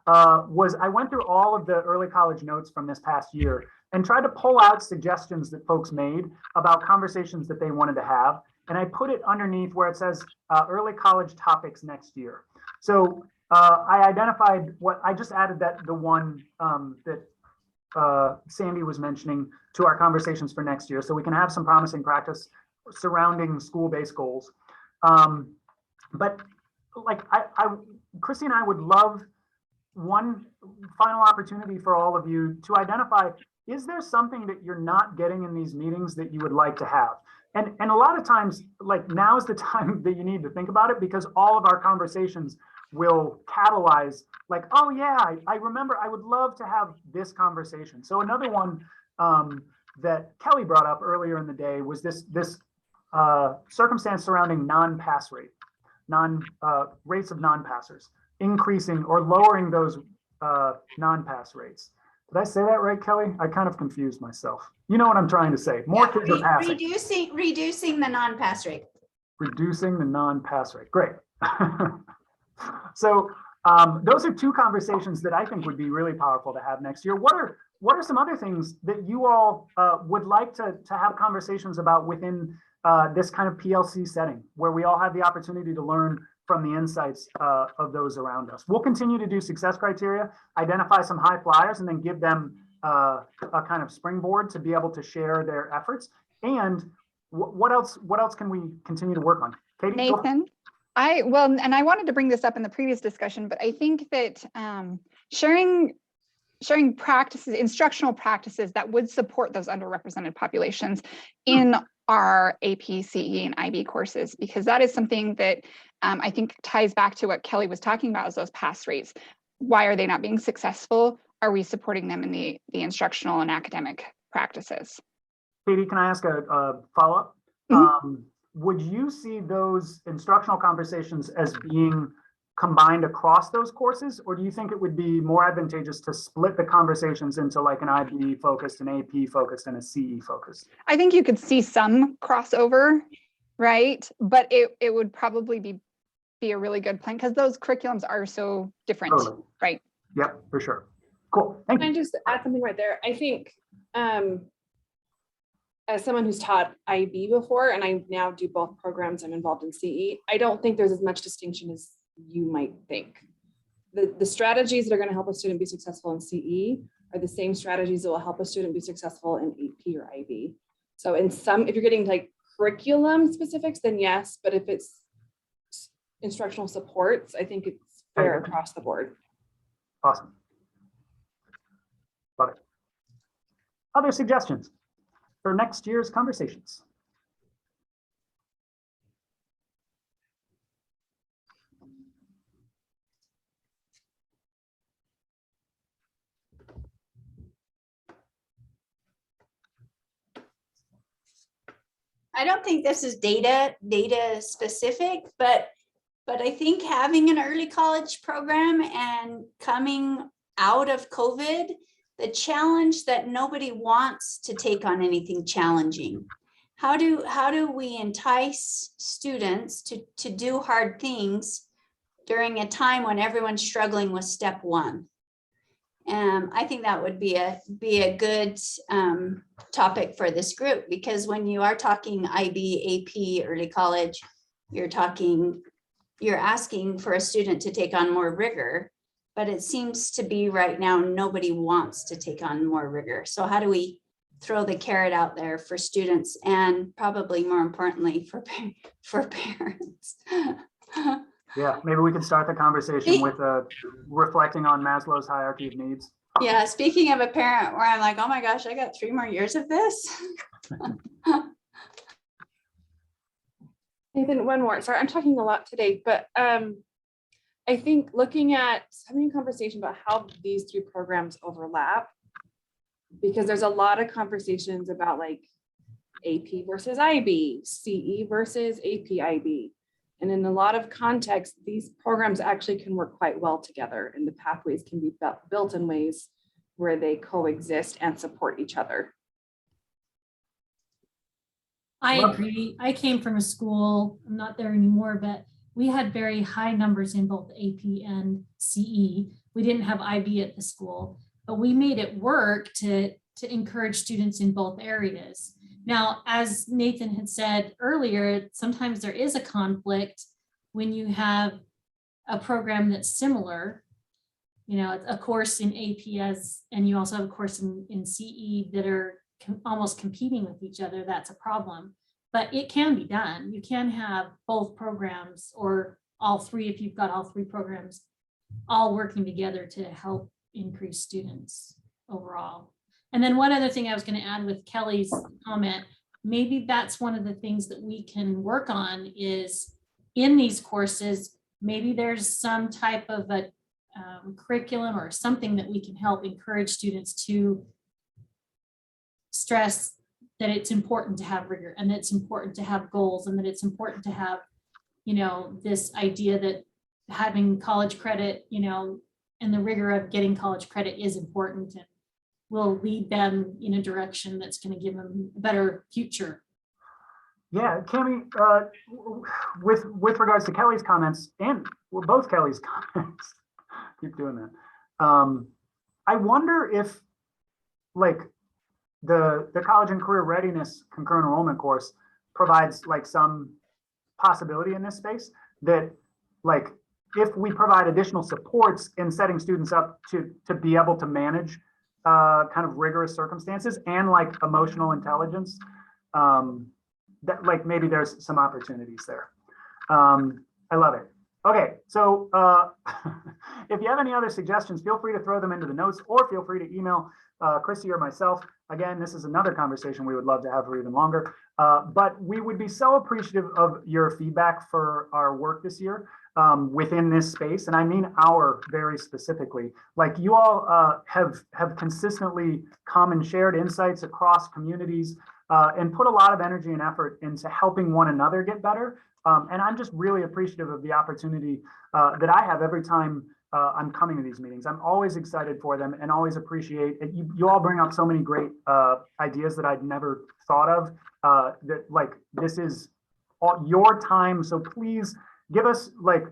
was I went through all of the early college notes from this past year and tried to pull out suggestions that folks made about conversations that they wanted to have. And I put it underneath where it says early college topics next year. So I identified I just added the one that Sandy was mentioning to our conversations for next year, so we can have some promising practice surrounding school-based goals. But like Christy and I would love one final opportunity for all of you to identify, is there something that you're not getting in these meetings that you would like to have? And a lot of times, like now is the time that you need to think about it, because all of our conversations will catalyze like, oh yeah, I remember, I would love to have this conversation. So another one that Kelly brought up earlier in the day was this circumstance surrounding non-pass rate, rates of non-passers, increasing or lowering those non-pass rates. Did I say that right, Kelly? I kind of confused myself. You know what I'm trying to say. More kids are passing. Reducing the non-pass rate. Reducing the non-pass rate. Great. So those are two conversations that I think would be really powerful to have next year. What are some other things that you all would like to have conversations about within this kind of PLC setting, where we all have the opportunity to learn from the insights of those around us? We'll continue to do success criteria, identify some high flyers, and then give them a kind of springboard to be able to share their efforts. And what else can we continue to work on? Katie? Nathan? I wanted to bring this up in the previous discussion, but I think that sharing practices, instructional practices that would support those underrepresented populations in our AP, CE, and IB courses, because that is something that I think ties back to what Kelly was talking about, is those pass rates. Why are they not being successful? Are we supporting them in the instructional and academic practices? Katie, can I ask a follow-up? Would you see those instructional conversations as being combined across those courses, or do you think it would be more advantageous to split the conversations into like an IB focused, an AP focused, and a CE focused? I think you could see some crossover, right? But it would probably be a really good plan, because those curriculums are so different, totally. Right? Yep, for sure. Cool. Thank you. Can I just add something right there? I think as someone who's taught IB before, and I now do both programs, I'm involved in CE, I don't think there's as much distinction as you might think. The strategies that are going to help a student be successful in CE are the same strategies that will help a student be successful in AP or IB. So if you're getting like curriculum specifics, then yes, but if it's instructional supports, I think it's fair across the board. Awesome. Love it. Other suggestions for next year's conversations? I don't think this is data specific, but I think having an early college program and coming out of COVID, the challenge that nobody wants to take on anything challenging. How do we entice students to do hard things during a time when everyone's struggling with step one? I think that would be a good topic for this group, because when you are talking IB, AP, early college, you're asking for a student to take on more rigor, but it seems to be right now nobody wants to take on more rigor. So how do we throw the carrot out there for students, and probably more importantly for parents? Yeah, maybe we can start the conversation with reflecting on Maslow's hierarchy of needs. Yeah, speaking of a parent where I'm like, oh my gosh, I got 3 more years of this. Nathan, one more. Sorry, I'm talking a lot today, but I think having a conversation about how these 3 programs overlap, because there's a lot of conversations about like AP versus IB, CE versus AP IB. And in a lot of contexts, these programs actually can work quite well together, and the pathways can be built in ways where they coexist and support each other. I agree. I came from a school, I'm not there anymore, but we had very high numbers in both AP and CE. We didn't have IB at the school, but we made it work to encourage students in both areas. Now, as Nathan had said earlier, sometimes there is a conflict when you have a program that's similar, a course in AP and you also have a course in CE that are almost competing with each other. That's a problem, but it can be done. You can have both programs, or all 3 if you've got all 3 programs all working together to help increase students overall. And then one other thing I was going to add with Kelly's comment, maybe that's one of the things that we can work on is in these courses, maybe there's some type of a curriculum or something that we can help encourage students to stress that it's important to have rigor, and that it's important to have goals, and that it's important to have, this idea that having college credit, and the rigor of getting college credit is important and will lead them in a direction that's going to give them a better future. Yeah, Cami, with regards to Kelly's comments, and both Kelly's comments, keep doing that. I wonder if, like, the college and career readiness concurrent enrollment course provides like some possibility in this space that, like, if we provide additional supports in setting students up to be able to manage kind of rigorous circumstances and like emotional intelligence, that like maybe there's some opportunities there. I love it. Okay, so if you have any other suggestions, feel free to throw them into the notes, or feel free to email Christy or myself. Again, this is another conversation we would love to have for even longer, but we would be so appreciative of your feedback for our work this year within this space. And I mean our very specifically. Like, you all have consistently come and shared insights across communities and put a lot of energy and effort into helping one another get better. And I'm just really appreciative of the opportunity that I have every time I'm coming to these meetings. I'm always excited for them and always appreciate it. You all bring up so many great ideas that I'd never thought of. That, like, this is all your time, so please give us like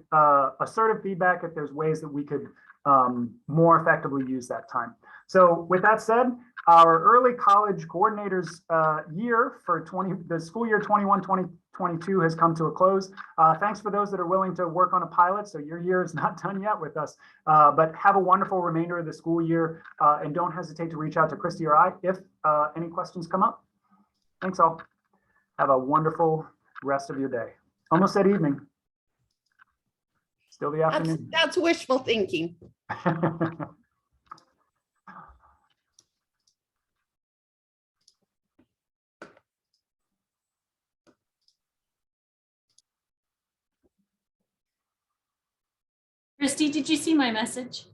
assertive feedback if there's ways that we could more effectively use that time. So with that said, our early college coordinators year for the school year 21-2022 has come to a close. Thanks for those that are willing to work on a pilot. So your year is not done yet with us, but have a wonderful remainder of the school year, and don't hesitate to reach out to Christy or I if any questions come up. Thanks all. Have a wonderful rest of your day. Almost said evening. Still the afternoon. That's wishful thinking. Christy, did you see my message?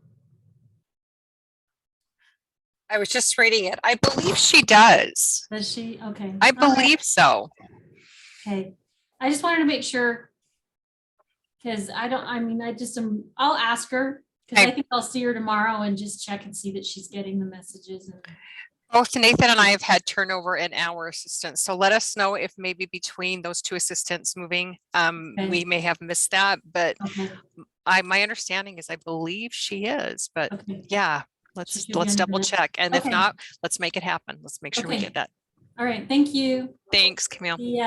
I was just reading it. I believe she does. Does she? Okay. I believe so. Okay, I just wanted to make sure. Because I'll ask her, because I think I'll see her tomorrow and just check and see that she's getting the messages. Both Nathan and I have had turnover in our assistants. So let us know if maybe between those two assistants moving, we may have missed that, but my understanding is I believe she is, but yeah, let's double check. And if not, let's make it happen. Let's make sure we get that. All right, thank you. Thanks, Camille. Yeah.